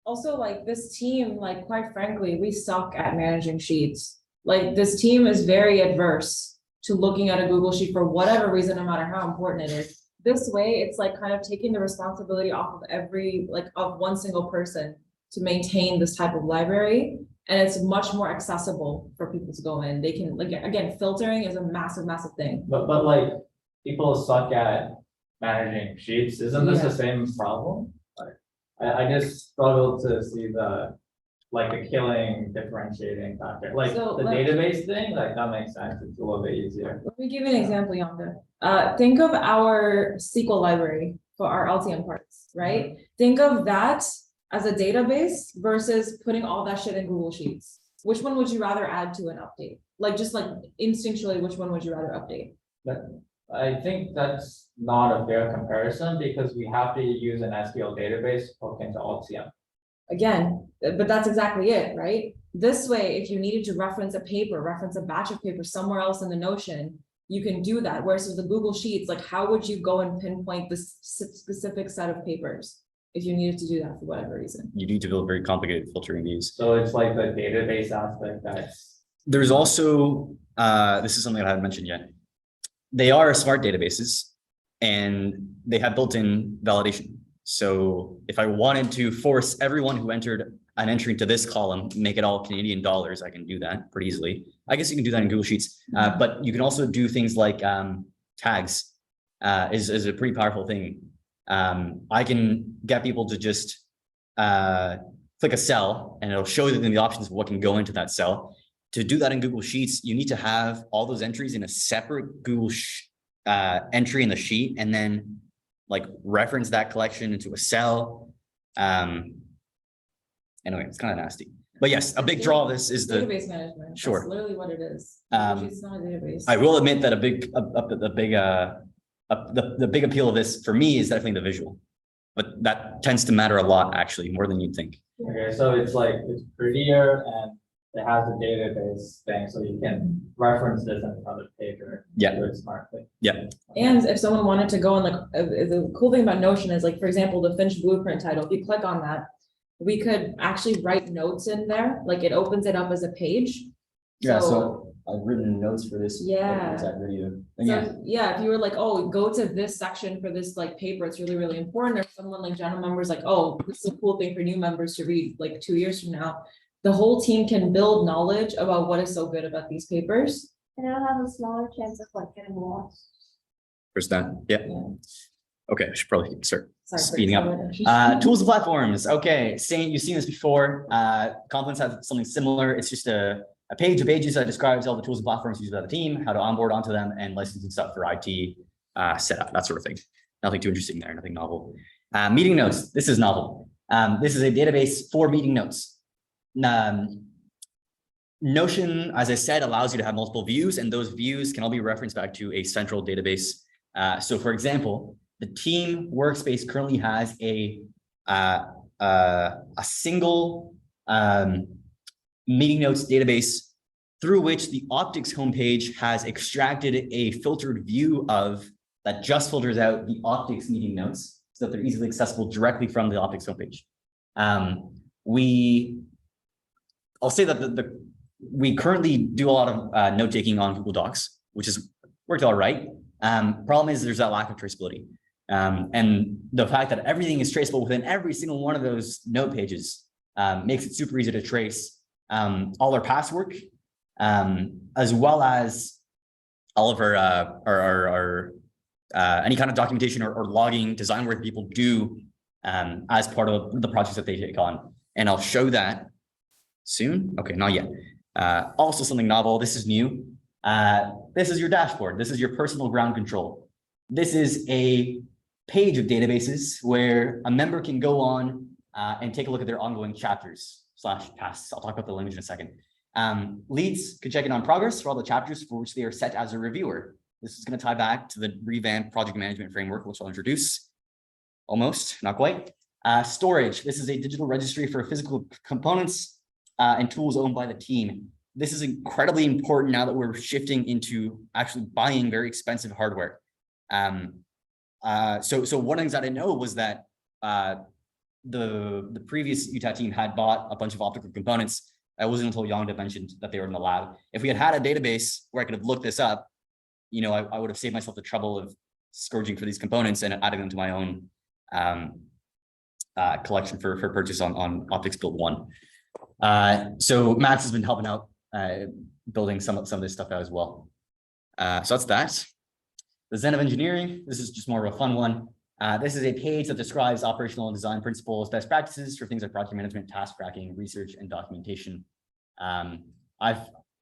Also, like this team, like quite frankly, we suck at managing sheets. Like this team is very adverse to looking at a Google Sheet for whatever reason, no matter how important it is. This way, it's like kind of taking the responsibility off of of one single person to maintain this type of library. And it's much more accessible for people to go in. They can, like, again, filtering is a massive, massive thing. But like, people suck at managing sheets, isn't this the same problem? Like, I just struggle to see the killing differentiating factor, like So, the database thing, like that makes sense, it's a little bit easier. Let me give you an example, Yonda. Think of our SQL library for our LTM parts, right? Think of that as a database versus putting all that shit in Google Sheets. Which one would you rather add to an update? Like, just like instinctually, which one would you rather update? But I think that's not a fair comparison because we have to use an SQL database to hook into Altium. Again, but that's exactly it, right? This way, if you needed to reference a paper, reference a batch of paper somewhere else in the Notion, you can do that. Whereas with the Google Sheets, like, how would you go and pinpoint this specific set of papers if you needed to do that for whatever reason? You need to build very complicated filtering views. So it's like the database aspect that's. There's also, this is something I haven't mentioned yet. They are smart databases and they have built-in validation. So if I wanted to force everyone who entered an entry into this column, make it all Canadian dollars, I can do that pretty easily. I guess you can do that in Google Sheets, but you can also do things like tags is a pretty powerful thing. I can get people to just click a cell and it'll show them the options of what can go into that cell. To do that in Google Sheets, you need to have all those entries in a separate Google entry in the sheet and then like reference that collection into a cell. Anyway, it's kind of nasty. But yes, a big draw of this is the Database management. Sure. That's literally what it is. It's not a database. I will admit that the big appeal of this for me is definitely the visual, but that tends to matter a lot, actually, more than you'd think. Okay, so it's like, it's prettier and it has a database thing, so you can reference this in another page or Yeah. do it smartly. And if someone wanted to go and like, the cool thing about Notion is like, for example, the Finch blueprint title, if you click on that, we could actually write notes in there, like it opens it up as a page. So I've written notes for this. Yeah. exact video. yeah, if you were like, oh, go to this section for this like paper, it's really, really important. Or someone like general members like, oh, this is a cool thing for new members to read like 2 years from now. The whole team can build knowledge about what is so good about these papers. And it'll have a smaller chance of like getting lost. There's that. Yeah. Yeah. Okay, I should probably start Sorry for speeding up. acceleration. Tools and platforms. Okay, you've seen this before. Confluence has something similar. It's just a page of pages that describes all the tools and platforms used by the team, how to onboard onto them, and licensing stuff for IT setup, that sort of thing. Nothing too interesting there, nothing novel. Meeting notes. This is novel. This is a database for meeting notes. Notion, as I said, allows you to have multiple views, and those views can all be referenced back to a central database. So, for example, the team workspace currently has a single meeting notes database through which the Optics homepage has extracted a filtered view of that just filters out the Optics meeting notes so that they're easily accessible directly from the Optics homepage. I'll say that we currently do a lot of note taking on Google Docs, which has worked all right. Problem is there's that lack of traceability. And the fact that everything is traceable within every single one of those note pages makes it super easy to trace all our past work, as well as all of our any kind of documentation or logging design work people do as part of the projects that they take on. And I'll show that soon. Okay, not yet. Also something novel. This is new. This is your dashboard. This is your personal ground control. This is a page of databases where a member can go on and take a look at their ongoing chapters / tasks. I'll talk about the language in a second. Leads can check in on progress for all the chapters for which they are set as a reviewer. This is going to tie back to the revamped project management framework, which I'll introduce. Almost, not quite. Storage. This is a digital registry for physical components and tools owned by the team. This is incredibly important now that we're shifting into actually buying very expensive hardware. So one of the things that I know was that the previous Utah team had bought a bunch of optical components. It wasn't until Yonda mentioned that they were in the lab. If we had had a database where I could have looked this up, I would have saved myself the trouble of scourging for these components and adding them to my own collection for purchase on Optics Build 1. So Max has been helping out building some of this stuff out as well. So that's that. The Zen of Engineering, this is just more of a fun one. This is a page that describes operational and design principles, best practices for things like project management, task tracking, research, and documentation.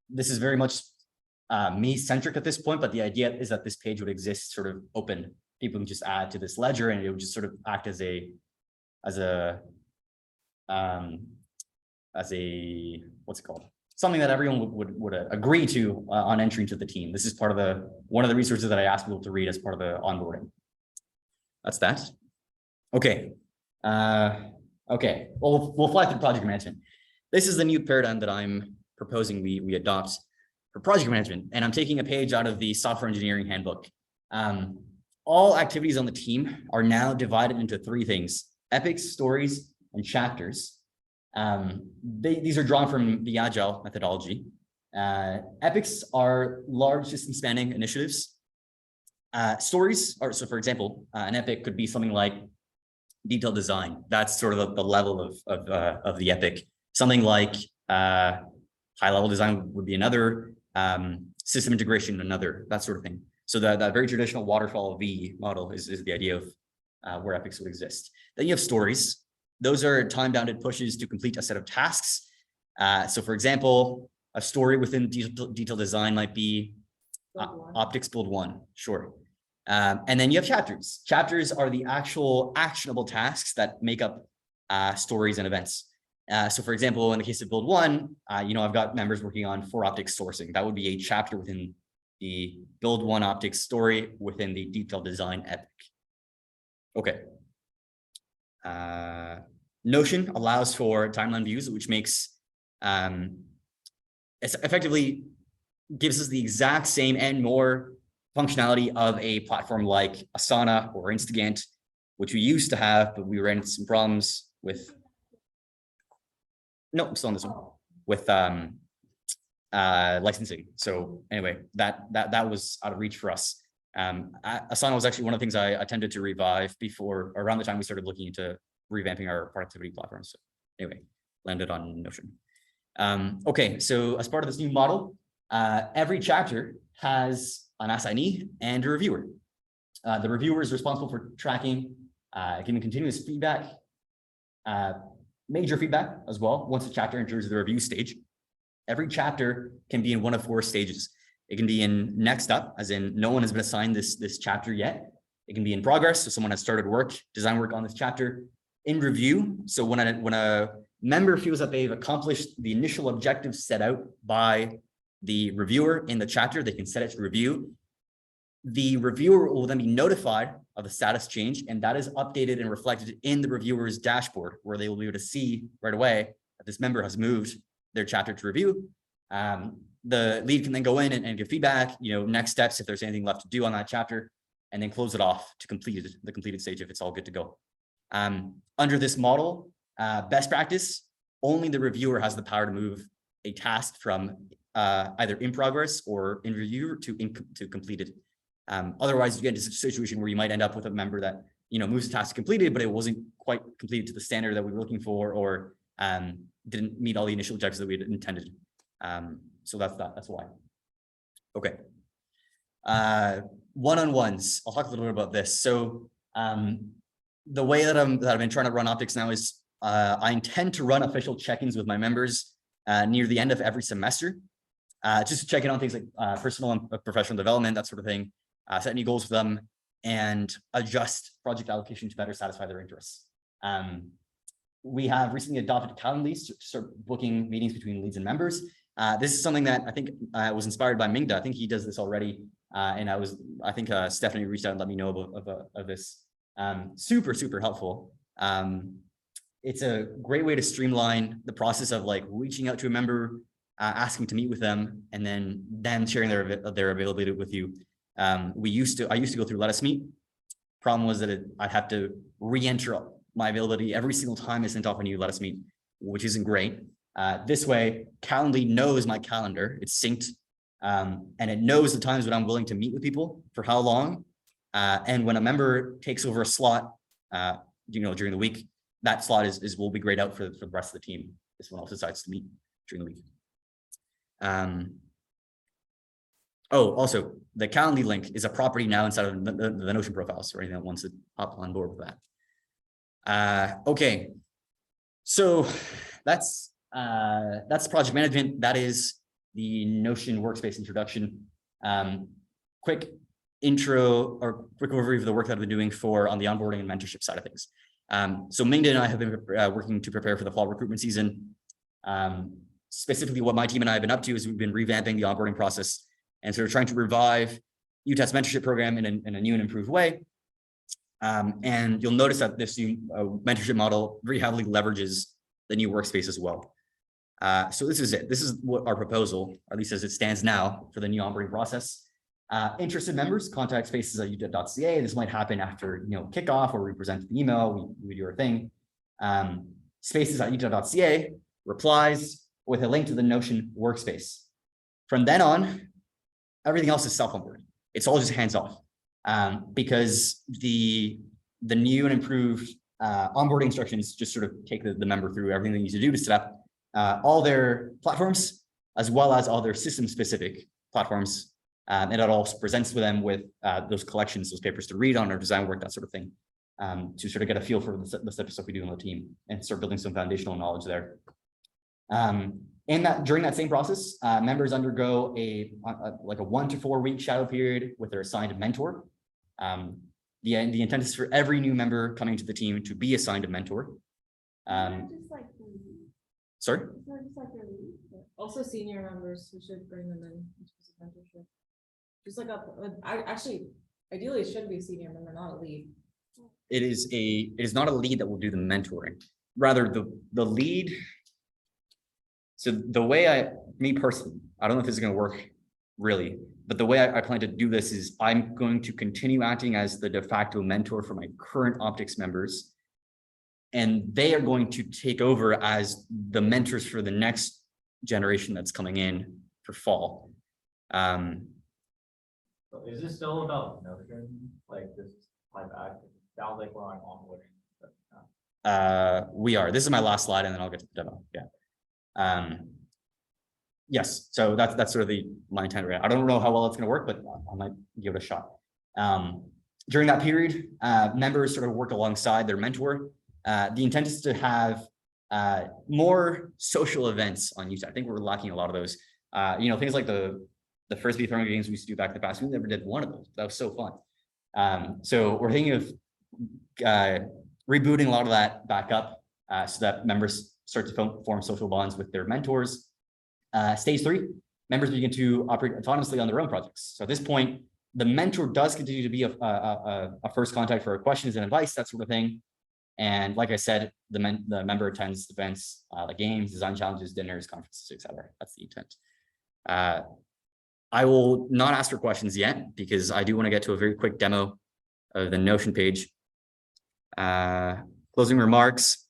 This is very much me-centric at this point, but the idea is that this page would exist sort of open. People can just add to this ledger, and it would just sort of act as a what's it called? Something that everyone would agree to on entry to the team. This is part of one of the resources that I asked people to read as part of the onboarding. That's that. Okay. Okay. Well, we'll fly through project management. This is the new paradigm that I'm proposing we adopt for project management, and I'm taking a page out of the software engineering handbook. All activities on the team are now divided into 3 things: epics, stories, and chapters. These are drawn from the Agile methodology. Epics are large system spanning initiatives. Stories are, so for example, an epic could be something like detailed design. That's sort of the level of the epic. Something like high level design would be another, system integration, another, that sort of thing. So that very traditional waterfall V model is the idea of where epics would exist. Then you have stories. Those are time-bounded pushes to complete a set of tasks. So for example, a story within detailed design might be Optics Build 1, sure. And then you have chapters. Chapters are the actual actionable tasks that make up stories and events. So for example, in the case of Build 1, I've got members working on 4-optics sourcing. That would be a chapter within the Build 1 optics story within the detailed design epic. Okay. Notion allows for timeline views, which makes it's effectively gives us the exact same and more functionality of a platform like Asana or Instagant, which we used to have, but we ran into some problems with. No, I'm still on this one with licensing. So anyway, that was out of reach for us. Asana was actually one of the things I attempted to revive before around the time we started looking into revamping our productivity platforms. So anyway, landed on Notion. Okay, so as part of this new model, every chapter has an assignee and a reviewer. The reviewer is responsible for tracking, giving continuous feedback, major feedback as well. Once a chapter enters the review stage, every chapter can be in one of 4 stages. It can be in next up, as in no one has been assigned this chapter yet. It can be in progress, so someone has started design work on this chapter. In review, so when a member feels that they've accomplished the initial objectives set out by the reviewer in the chapter, they can set it to review. The reviewer will then be notified of the status change, and that is updated and reflected in the reviewer's dashboard, where they will be able to see right away that this member has moved their chapter to review. The lead can then go in and give feedback, next steps if there's anything left to do on that chapter, and then close it off to the completed stage if it's all good to go. Under this model, best practice, only the reviewer has the power to move a task from either in progress or in review to completed. Otherwise, you get into a situation where you might end up with a member that moves the task completed, but it wasn't quite completed to the standard that we were looking for, or didn't meet all the initial objectives that we had intended. So that's why. Okay. One-on-ones. I'll talk a little bit about this. So the way that I've been trying to run optics now is I intend to run official check-ins with my members near the end of every semester, just to check in on things like personal and professional development, that sort of thing, set any goals for them, and adjust project allocation to better satisfy their interests. We have recently adopted Calendly to start booking meetings between leads and members. This is something that I think was inspired by Mingda. I think he does this already, and I think Stephanie reached out and let me know of this. Super helpful. It's a great way to streamline the process of reaching out to a member, asking to meet with them, and then them sharing their availability with you. I used to go through Let Us Meet. Problem was that I'd have to re-enter my availability every single time I sent off a new Let Us Meet, which isn't great. This way, Calendly knows my calendar. It's synced And it knows the times when I'm willing to meet with people for how long. And when a member takes over a slot, during the week, that slot will be grayed out for the rest of the team if someone else decides to meet during the week. Also, the Calendly link is a property now inside of the Notion profiles for anyone that wants to hop on board with that. Okay, so that's project management. That is the Notion workspace introduction. Quick intro or quick overview of the work that I've been doing on the onboarding and mentorship side of things. So Mingda and I have been working to prepare for the fall recruitment season. Specifically, what my team and I have been up to is we've been revamping the onboarding process and sort of trying to revive UTAS mentorship program in a new and improved way. And you'll notice that this new mentorship model very heavily leverages the new workspace as well. So this is it. This is what our proposal, or at least as it stands now, for the new onboarding process. Interested members, contact spaces@utat.ca. This might happen after kickoff, or we present the email, we do our thing. Spaces@utat.ca replies with a link to the Notion workspace. From then on, everything else is self-onboarding. It's all just hands-off, because the new and improved onboarding instructions just sort of take the member through everything they need to do to set up all their platforms, as well as all their system-specific platforms. And it also presents with them with those collections, those papers to read on, or design work, that sort of thing, to sort of get a feel for the type of stuff we do on the team and start building some foundational knowledge there. During that same process, members undergo like a 1 to 4 week shadow period with their assigned mentor. The intent is for every new member coming to the team to be assigned a mentor. Sorry? Also senior members, we should bring them in into mentorship. Just like ideally it should be a senior member, not a lead. It is not a lead that will do the mentoring. Rather, the lead. So the way me personally, I don't know if this is going to work really, but the way I plan to do this is I'm going to continue acting as the de facto mentor for my current optics members. And they are going to take over as the mentors for the next generation that's coming in for fall. So is this still about Notion? Like this type of act? Sounds like we're on onboarding. But, We are. This is my last slide, and then I'll get to the demo. Yeah. Yes. So that's sort of my intent. Right? I don't know how well it's going to work, but I might give it a shot. During that period, members sort of work alongside their mentor. The intent is to have more social events on UTAT. I think we're lacking a lot of those. Things like the Frisbee throwing games we used to do back in the past. We never did one of those. That was so fun. So we're thinking of rebooting a lot of that back up so that members start to form social bonds with their mentors. Stage 3, members begin to operate autonomously on their own projects. So at this point, the mentor does continue to be a first contact for questions and advice, that sort of thing. And like I said, the member attends events, like games, design challenges, dinners, conferences, etc. That's the intent. I will not ask for questions yet because I do want to get to a very quick demo of the Notion page. Closing remarks.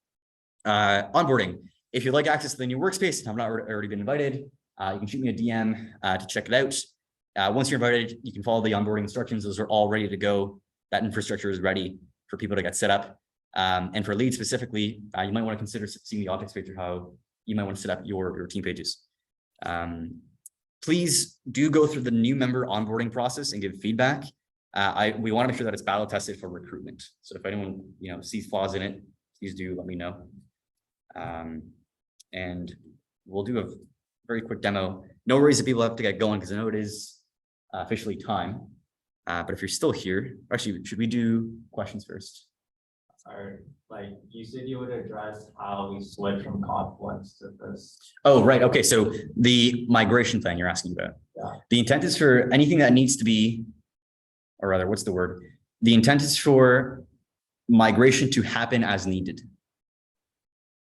Onboarding. If you'd like access to the new workspace and have not already been invited, you can shoot me a DM to check it out. Once you're invited, you can follow the onboarding instructions. Those are all ready to go. That infrastructure is ready for people to get set up. And for leads specifically, you might want to consider seeing the optics page or how you might want to set up your team pages. Please do go through the new member onboarding process and give feedback. We want to make sure that it's battle tested for recruitment. So if anyone sees flaws in it, please do let me know. And we'll do a very quick demo. No worries if people have to get going because I know it is officially time. But if you're still here, actually, should we do questions first? Or like you said you would address how we switch from Confluence to this. Oh, right. Okay. So the migration plan you're asking about. Yeah. The intent is for anything that needs to be, or rather, what's the word? The intent is for migration to happen as needed.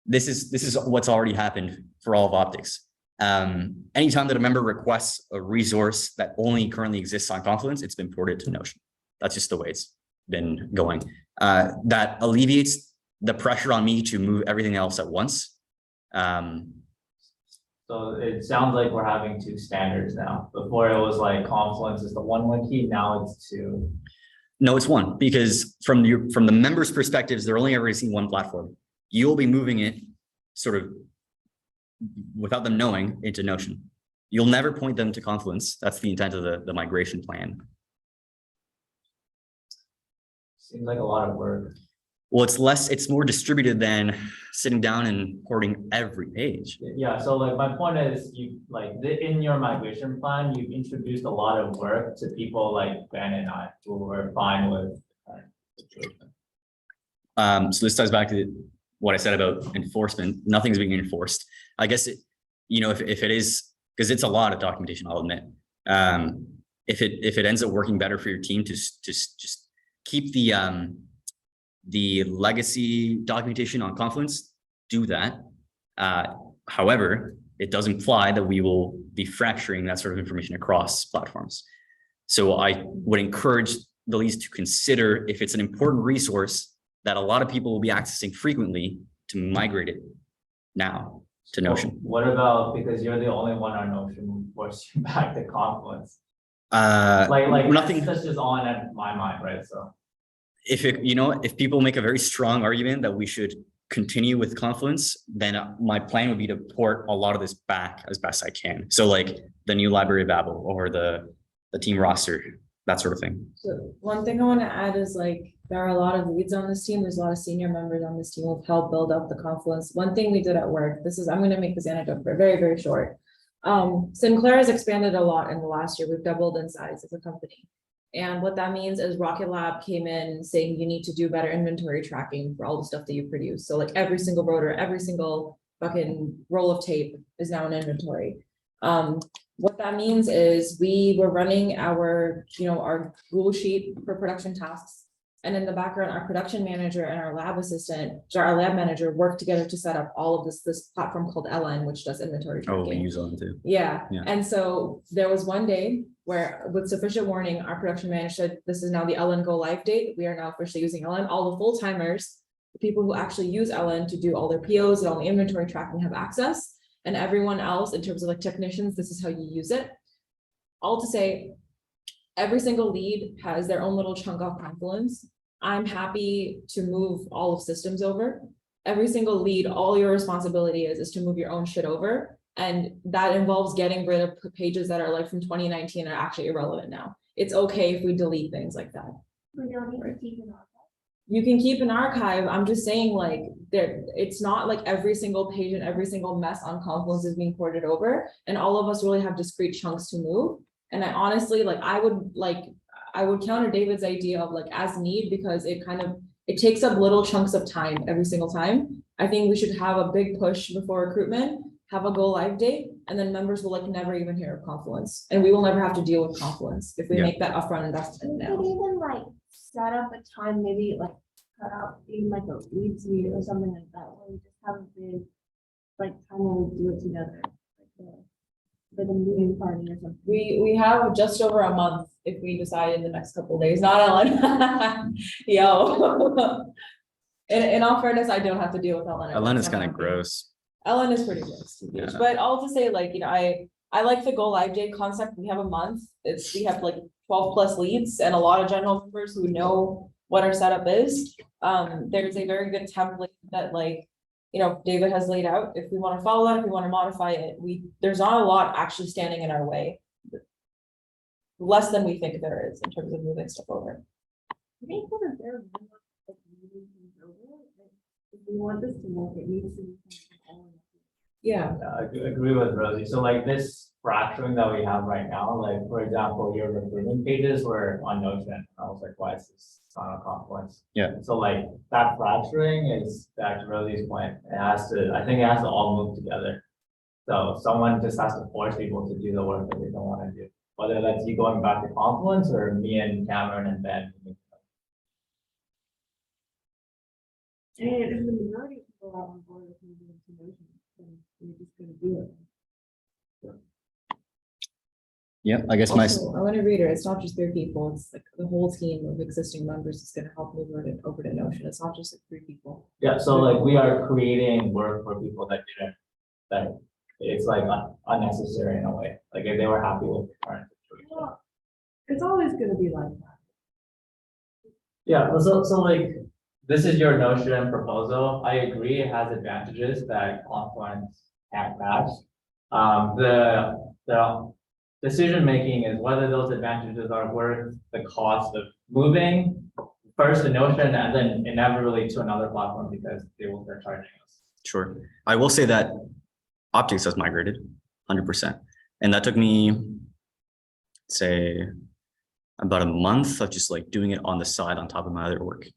This is what's already happened for all of optics. Anytime that a member requests a resource that only currently exists on Confluence, it's been ported to Notion. That's just the way it's been going. That alleviates the pressure on me to move everything else at once. So it sounds like we're having two standards now. Before it was like Confluence is the one wiki, now it's two. No, it's one, because from the members' perspectives, they're only ever seeing one platform. You'll be moving it sort of without them knowing into Notion. You'll never point them to Confluence. That's the intent of the migration plan. Seems like a lot of work. Well, it's more distributed than sitting down and porting every page. Yeah, so like my point is you in your migration plan, you've introduced a lot of work to people like Ben and I who were fine with the current situation. So this ties back to what I said about enforcement. Nothing's being enforced. I guess if it is, because it's a lot of documentation, I'll admit. If it ends up working better for your team to just keep the legacy documentation on Confluence, do that. However, it does imply that we will be fracturing that sort of information across platforms. So I would encourage the leads to consider if it's an important resource that a lot of people will be accessing frequently, to migrate it now to Notion. What about, because you're the only one on Notion who forced you back to Confluence? Nothing. That's just on at my mind, right? So. If people make a very strong argument that we should continue with Confluence, then my plan would be to port a lot of this back as best I can. So like the new library of Babel or the team roster, that sort of thing. So one thing I want to add is like, there are a lot of leads on this team. There's a lot of senior members on this team who've helped build up the Confluence. One thing we did at work, I'm going to make this anecdote very, very short. Sinclair has expanded a lot in the last year. We've doubled in size as a company. And what that means is Rocket Lab came in saying you need to do better inventory tracking for all the stuff that you produce. So like every single rotor, every single fucking roll of tape is now an inventory. What that means is we were running our Google Sheet for production tasks. And in the background, our production manager and our lab assistant, our lab manager worked together to set up all of this platform called LN, which does inventory tracking. Oh, we use LN too. Yeah. Yeah. And so there was one day where with sufficient warning, our production manager said, this is now the LN go live date. We are now officially using LN. All the full timers, the people who actually use LN to do all their POs and all the inventory tracking have access. And everyone else, in terms of like technicians, this is how you use it. All to say, every single lead has their own little chunk of Confluence. I'm happy to move all of systems over. Every single lead, all your responsibility is to move your own shit over. And that involves getting rid of pages that are like from 2019 are actually irrelevant now. It's okay if we delete things like that. We don't need to keep it on. You can keep an archive. I'm just saying like it's not like every single page and every single mess on Confluence is being ported over. And all of us really have discrete chunks to move. And I honestly, I would counter David's idea of like as need, because it takes up little chunks of time every single time. I think we should have a big push before recruitment, have a go live date, and then members will never even hear of Confluence. And we will never have to deal with Confluence if we make that upfront investment We now. could even set up a time, maybe cut out even a leads meeting or something like that, where we just have a big time when we do it together. Like a moving party or something. We have just over a month if we decide in the next couple of days, not Ellen. Yo. In all fairness, I don't have to deal with Ellen. LN is kind of gross. Ellen is pretty gross, Yeah. but all to say, I like the go live day concept. We have a month. We have 12 plus leads and a lot of general members who know what our setup is. There's a very good template that David has laid out. If we want to follow that, if we want to modify it, there's not a lot actually standing in our way. Less than we think there is in terms of moving stuff over. I think that if there's moving things over, if we want this to work, it needs to be. Yeah. I agree with Rosie. So this fracturing that we have right now, for example, your recruitment pages were on Notion. I was like, why is this not on Confluence? Yeah. So that fracturing is back to Rosie's point. I think it has to all move together. So someone just has to force people to do the work that they don't want to do. Whether that's you going back to Confluence or me and Cameron and Ben. And if the majority of people are on board with moving into Notion, then we're just gonna do it. Yeah, I guess Also, I want to reiterate, it's not just 3 people, it's the whole team of existing members is going to help move it over to Notion. It's not just 3 people. Yeah, so we are creating work for people that didn't, that it's like unnecessary in a way, like if they were happy with the current situation. Well, it's always gonna be like that. Yeah, so like, this is your notion and proposal. I agree, it has advantages that Confluence can't match. The decision making is whether those advantages are worth the cost of moving first the Notion and then inevitably to another platform because they will start charging us. Sure. I will say that Optics has migrated 100%. And that took me, say, about a month of just like doing it on the side on top of my other work.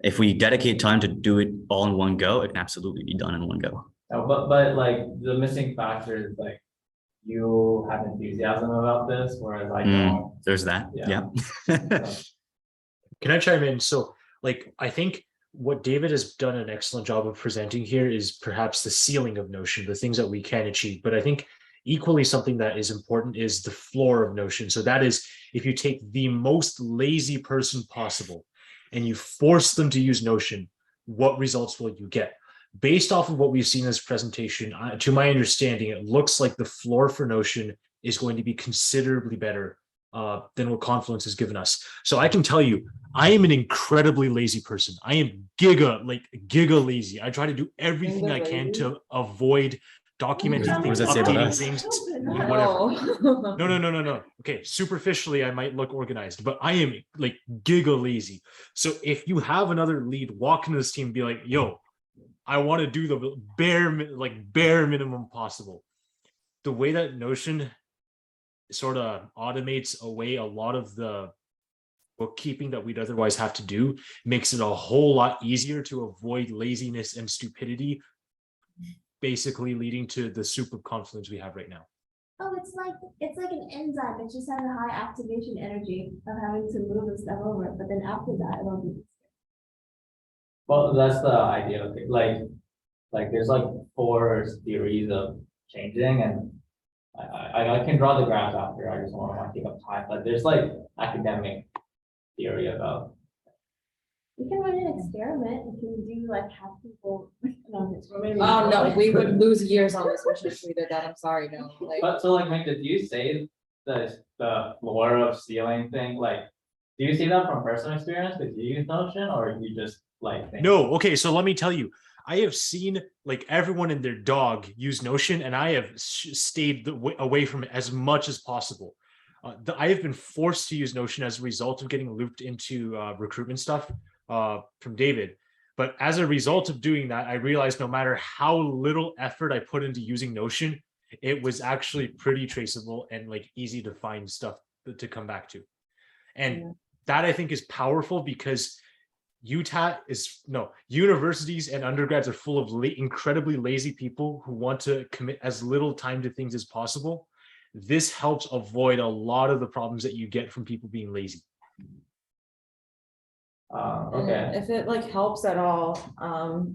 If we dedicate time to do it all in one go, it can absolutely be done in one go. But like the missing factor is like you have enthusiasm about this, whereas I don't. There's that. Yeah. Yeah. So, Can I chime in? So, like, I think what David has done an excellent job of presenting here is perhaps the ceiling of Notion, the things that we can achieve. But I think equally something that is important is the floor of Notion. So that is, if you take the most lazy person possible and you force them to use Notion, what results will you get? Based off of what we've seen in this presentation, to my understanding, it looks like the floor for Notion is going to be considerably better than what Confluence has given us. So I can tell you, I am an incredibly lazy person. I am giga lazy. I try to do everything I can to avoid documenting What things, does that say about updating us? things, No. whatever. No. Okay, superficially, I might look organized, but I am like giga lazy. So if you have another lead walk into this team and be like, yo, I want to do the bare minimum possible. The way that Notion sort of automates away a lot of the bookkeeping that we'd otherwise have to do makes it a whole lot easier to avoid laziness and stupidity, basically leading to the soup of Confluence we have right now. Oh, it's like an enzyme. It just has a high activation energy of having to move and stuff over, but then after that, it'll be. well, that's the idea of it. Like there's like 4 theories of changing, and I can draw the graphs after. I just don't want to take up time, but there's like academic theory about. You can run an experiment. You can do like have people. Oh, no, we would lose years on this mission if we did that. I'm sorry, no. Like, But so like, Mike, did you say the floor of ceiling thing? Like, do you see that from personal experience? Did you use Notion, or you just like? think- No, okay, so let me tell you, I have seen like everyone and their dog use Notion, and I have stayed away from it as much as possible. I have been forced to use Notion as a result of getting looped into recruitment stuff from David. But as a result of doing that, I realized no matter how little effort I put into using Notion, it was actually pretty traceable and like easy to find stuff to come back to. And that I think is powerful because universities and undergrads are full of incredibly lazy people who want to commit as little time to things as possible. This helps avoid a lot of the problems that you get from people being lazy. Okay. If it like helps at all,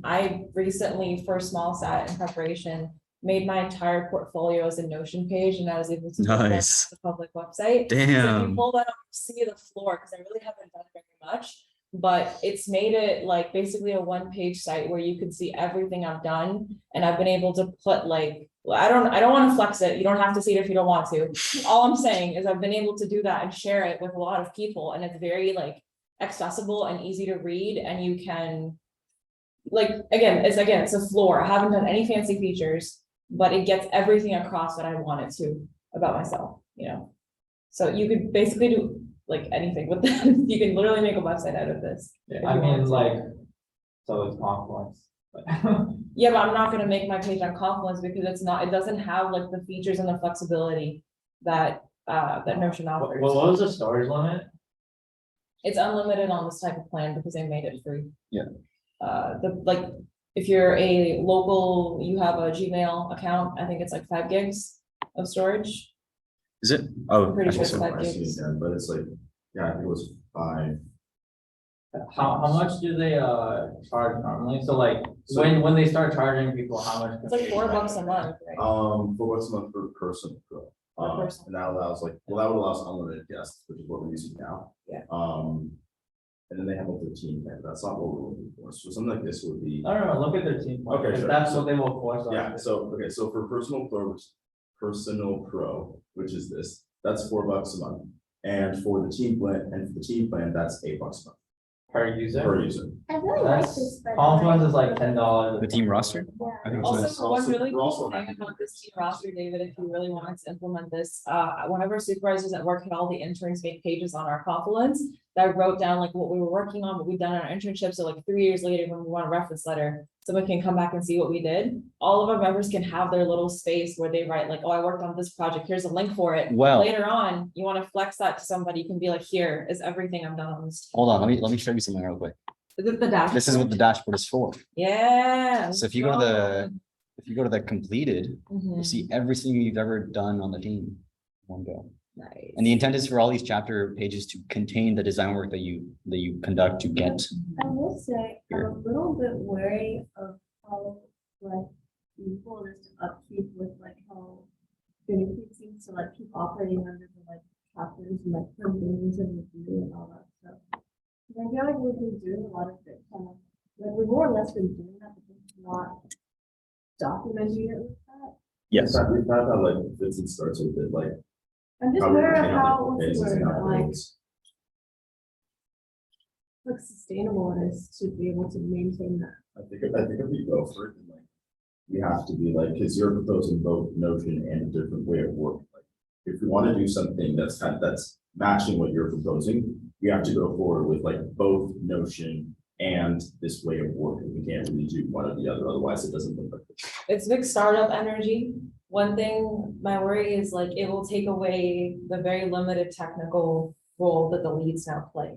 I recently for small sat in preparation, made my entire portfolio as a Notion page and I was able to. put that on Nice. The public website. So if you Damn. pull that up, see the floor, because I really haven't done very much. But it's made it like basically a 1-page site where you can see everything I've done. And I've been able to put like, I don't want to flex it. You don't have to see it if you don't want to. All I'm saying is I've been able to do that and share it with a lot of people. And it's very like accessible and easy to read. And you can like, it's a floor. I haven't done any fancy features, but it gets everything across that I want it to about myself, So you could basically do like anything with this. You can literally make a website out of this. Yeah, if I you mean, want to. like, so it's Confluence. But Yeah, but I'm not gonna make my page on Confluence because it doesn't have like the features and the flexibility that that Notion offers. what was the storage limit? It's unlimited on this type of plan because they made it free. Yeah. If you're a local, you have a Gmail account, I think it's like 5 gigs of storage. Is it? Oh, I'm pretty I sure think it's so. 5 I see gigs. it again, but it's like, yeah, I think it was 5. How much do they charge normally? So like, when they start charging people, how much? It's like $4 a month, right? For what's a month per person? Per person. And that allows that would allow us unlimited guests, which is what we're using now. Yeah. and then they have like their team plan. That's not what we're looking for. So something like this would be. I don't know, look at their team. plan, Okay, if sure. That's So- what they will force us. Yeah, so, okay, so for personal pro, which is this, that's $4 a month. And for the team plan, that's $8 a month Per user. per user. I really like That's, this. better. Confluence is like $10. The team roster? Yeah. I think Also, so. one Also- really we're cool also thing happy about with this this. team roster, David, if you really wanted to implement this, one of our supervisors at work had all the interns make pages on our Confluence that wrote down like what we were working on, what we've done in our internship, so like 3 years later, when we want a reference letter, someone can come back and see what we did. All of our members can have their little space where they write like, oh, I worked on this project, here's a link for it. Well- Later on, you want to flex that to somebody, you can be like, here is everything I've done on this. Hold on, let me show you something real quick. Is it the dash? This is what the dashboard is for. Yeah. So if you go to if you go to the completed, Mhm. you'll see everything you've ever done on the team. in One go. Nice. And the intent is for all these chapter pages to contain the design work that you conduct to get. I will say, I'm a little bit wary of how, like, useful it is to upkeep with like how Finicky seems to like keep operating under the like chapters and like things and review and all that stuff. I feel like we've been doing a lot of it, kind of, like, we've more or less been doing that, but just not documenting it with that. Yes. We've had that like fits and starts with it, like. I'm just how we aware of maintain how, our what's the phases and word, our like, goals. like sustainable it is to be able to maintain that. I think if we go for it, then, like, we have to be like, because you're proposing both Notion and a different way of working. Like, if we want to do something that's matching what you're proposing, we have to go forward with like both Notion and this way of working. We can't really do one or the other, otherwise it doesn't look like this. It's big startup energy. One thing, my worry is like, it will take away the very limited technical role that the leads now play.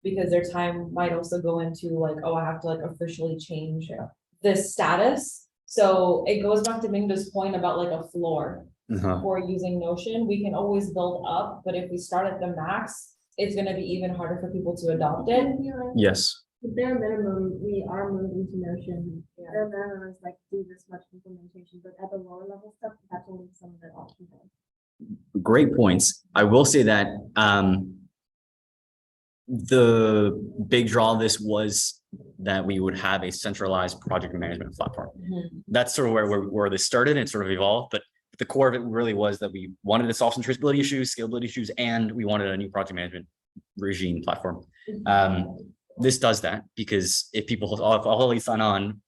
Because their time might also go into like, oh, I have to like officially change this status. So it goes back to Minda's point about like a floor Uh-huh. for using Notion. We can always build up, but if we start at the max, it's gonna be even harder for people to adopt it. I feel like Yes. the bare minimum, we are moving to Notion. Bare minimum is like do this much implementation, but at the lower level stuff, we have to leave some of it optional. Great points. I will say that the big draw of this was that we would have a centralized project management platform. That's sort of where this started and it sort of evolved, but the core of it really was that we wanted to solve some traceability issues, scalability issues, and we wanted a new project management regime platform. This does that because if people all sign on,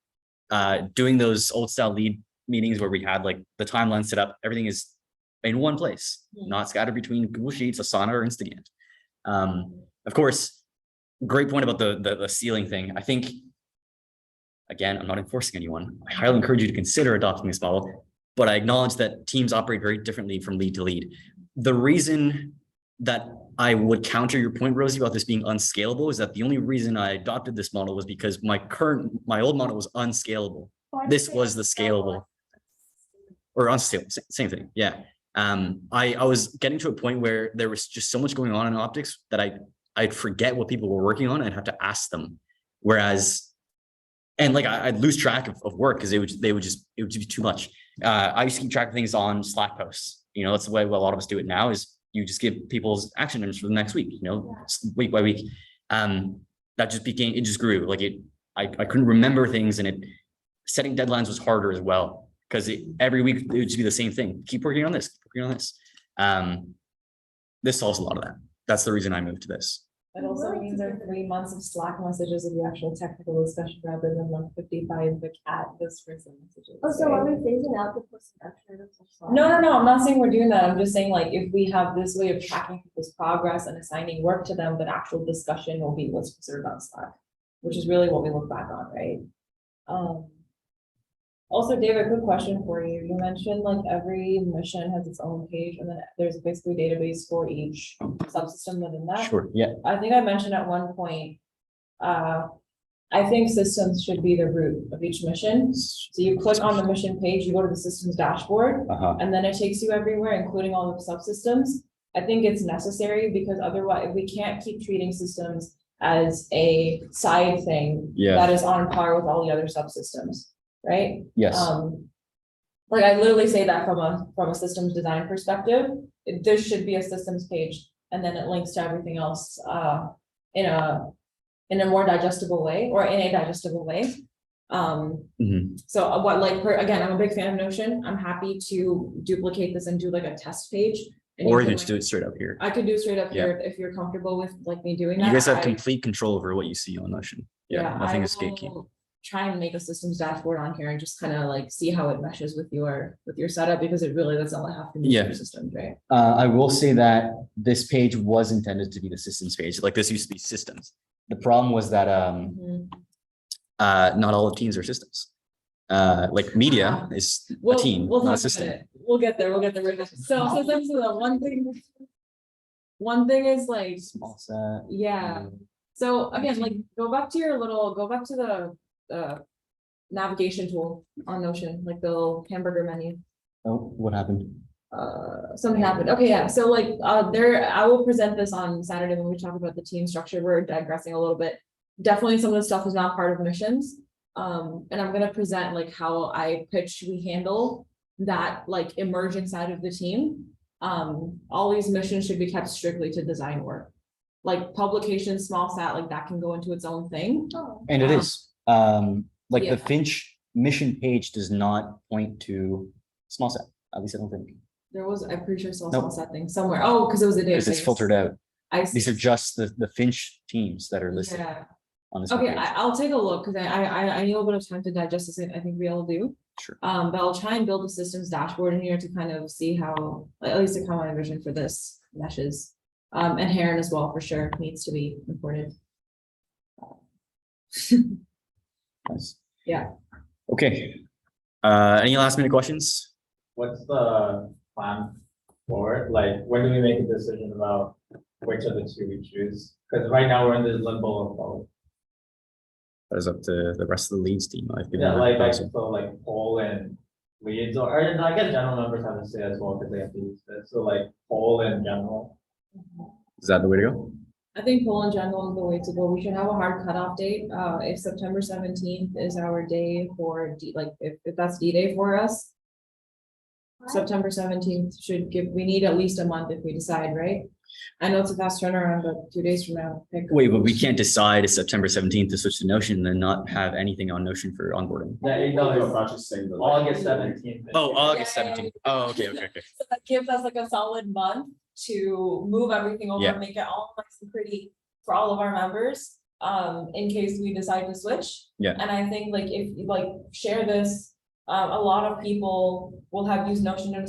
doing those old style lead meetings where we had like the timeline set up, everything is in one place, not scattered between Google Sheets, Asana, or Instagram. Of course, great point about the ceiling thing. I think, again, I'm not enforcing anyone. I highly encourage you to consider adopting this model, but I acknowledge that teams operate very differently from lead to lead. The reason that I would counter your point, Rosie, about this being unscalable is that the only reason I adopted this model was because my old model was unscalable. This was the scalable or unstable, same thing. Yeah. I was getting to a point where there was just so much going on in optics that I'd forget what people were working on and have to ask them. Whereas, and like I'd lose track of work because it would just be too much. I used to keep track of things on Slack posts. You know, that's the way a lot of us do it now is you just give people's action items for the next week, you know, week by week. That just it just grew. Like I couldn't remember things and setting deadlines was harder as well. Because every week it would just be the same thing. Keep working on this, keep working on this. This solves a lot of that. That's the reason I moved to this. It also means there are 3 months of Slack messages of the actual technical discussion rather than like 55 the cat this person messages. Oh, so right? are we phasing out the post action items? of Slack? No, I'm not saying we're doing that. I'm just saying like if we have this way of tracking people's progress and assigning work to them, but actual discussion will be what's preserved on Slack, which is really what we look back on, right? Also, David, quick question for you. You mentioned like every mission has its own page and then there's basically a database for each subsystem within that. Sure, yeah. I think I mentioned at one point, I think systems should be the root of each mission. So you click on the mission page, you go to the systems dashboard, Uh-huh. and then it takes you everywhere, including all the subsystems. I think it's necessary because otherwise we can't keep treating systems as a side thing Yeah, that is on par with all the other subsystems, right? yes. Like I literally say that from a systems design perspective, there should be a systems page and then it links to everything else, in a in a more digestible way or in a digestible way. Mhm. So what, like, again, I'm a big fan of Notion. I'm happy to duplicate this and do like a test page. and Or can, you can like- just do it straight up here. I could do straight up Yeah. here if you're comfortable with like me doing that. You guys have I- complete control over what you see on Notion. Yeah, nothing is gatekeep. will Try and make a systems dashboard on here and just kind of like see how it meshes with your setup, because it really does not have to be Yeah. your systems, right? I will say that this page was intended to be the systems page. Like this used to be systems. The problem was that Mhm. not all teams are systems. Like media is a We'll team, talk not a about system. it. We'll get there. So systems, the one thing is like, Small set. yeah. So again, like, go back to the navigation tool on Notion, like the little hamburger menu. Oh, what happened? Something happened. Okay, yeah. So like, I will present this on Saturday when we talk about the team structure. We're digressing a little bit. Definitely some of the stuff is not part of missions. And I'm gonna present like how I pitch we handle that like emerging side of the team. All these missions should be kept strictly to design work. Like publication, small sat, like that can go into its own thing. Oh, And it is, like Yeah. the Finch mission page does not point to small set, at least I don't think, There was, I'm pretty sure small Nope. sat thing somewhere. Oh, because it was a because it's database. filtered out. I These are see. just the Finch teams that are listed Yeah. on this. Okay, page. I'll take a look, because I need a little bit of time to digest this, I think we all do. Sure. But I'll try and build a systems dashboard in here to kind of see how, at least a common vision for this meshes. And Heron as well, for sure, needs to be imported. Nice. Yeah. Okay. Any last minute questions? What's the plan forward? Like, when do we make a decision about which of the two we choose? Because right now we're in this limbo of both. That is up to the rest of the leads team. I've given Yeah, them a like, proposal. so like poll and leads, or I guess general members have to say as well, because they have to use this. So like poll in general. Is that the way to go? I think poll in general is the way to go. We should have a hard cutoff date. If September 17th is our day for if that's D-Day for us, September 17th should give, we need at least a month if we decide, right? I know it's a fast turnaround, but 2 days from now. pick. Wait, but we can't decide September 17th to switch to Notion and then not have anything on Notion for onboarding. Yeah, No, I'm not just saying that. like- August 17th. Oh, August Yeah, yeah, 17th. Oh, okay. So that gives us like a solid month to move everything over, Yeah. make it all nice and pretty for all of our members, in case we decide to switch. Yeah. And I think like if you like share this, a lot of people will have used Notion in a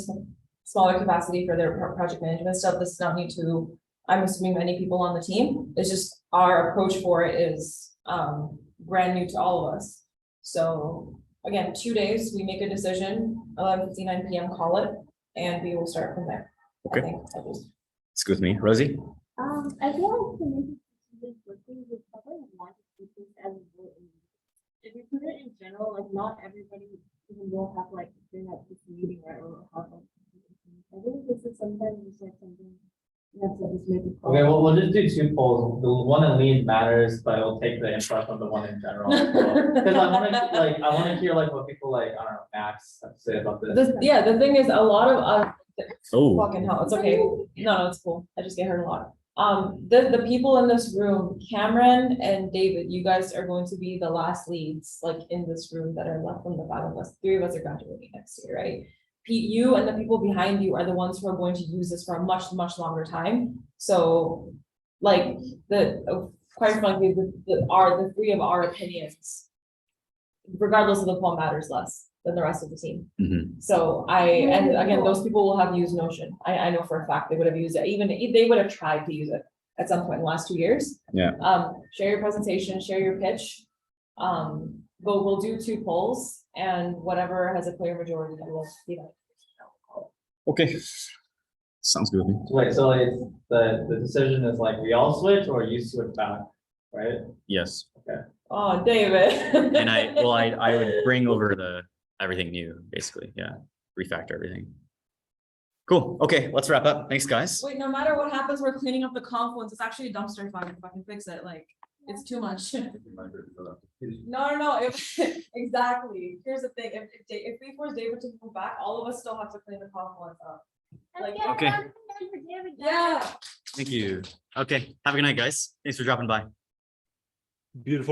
smaller capacity for their project management stuff. This is not new to, I'm assuming, many people on the team. It's just our approach for it is brand new to all of us. So again, 2 days, we make a decision, 11:59 PM, call it, and we will start from there. I Okay. think, at least. It's good with me. Rosie? I feel like to make this working, we probably want to keep this as a vote. If we put it in general, like not everybody even will have like bring up this meeting right or have like. I think this is sometimes just like something. You have to just make a call. Okay, well, we'll just do two polls. The one in lead matters, but it'll take the input from the one in general. Because I wanna hear like what people like, I don't know, Max have to say about this. The thing is, a lot of us, Oh, fucking hell, it's okay. No, it's cool. I just get hurt a lot. The people in this room, Cameron and David, you guys are going to be the last leads, like in this room that are left from the 5 of us. 3 of us are graduating next year, right? Pete, you and the people behind you are the ones who are going to use this for a much, much longer time. So, like, quite frankly, the 3 of our opinions, regardless of the poll, matters less than the rest of the team. mhm. So and again, those people will have used Notion. I know for a fact they would have used it, even if they would have tried to use it at some point in the last 2 years. Yeah. Share your presentation, share your pitch. We'll do 2 polls, and whatever has a clear majority, will be that. Okay. Sounds good with me. Wait, so it's the decision is like we all switch or you switch back, right? Yes. Oh, David. And I would bring over everything new, basically. Yeah. Refactor everything. Cool. Okay, let's wrap up. Thanks, guys. Wait, no matter what happens, we're cleaning up the Confluence. It's actually a dumpster fire. If I can fix it, like, it's too much. No, exactly. Here's the thing, if we force David to move back, all of us still have to clean the Confluence up. Like, Okay. yeah. Thank you. Okay. Have a good night, guys. Thanks for dropping by. Beautiful.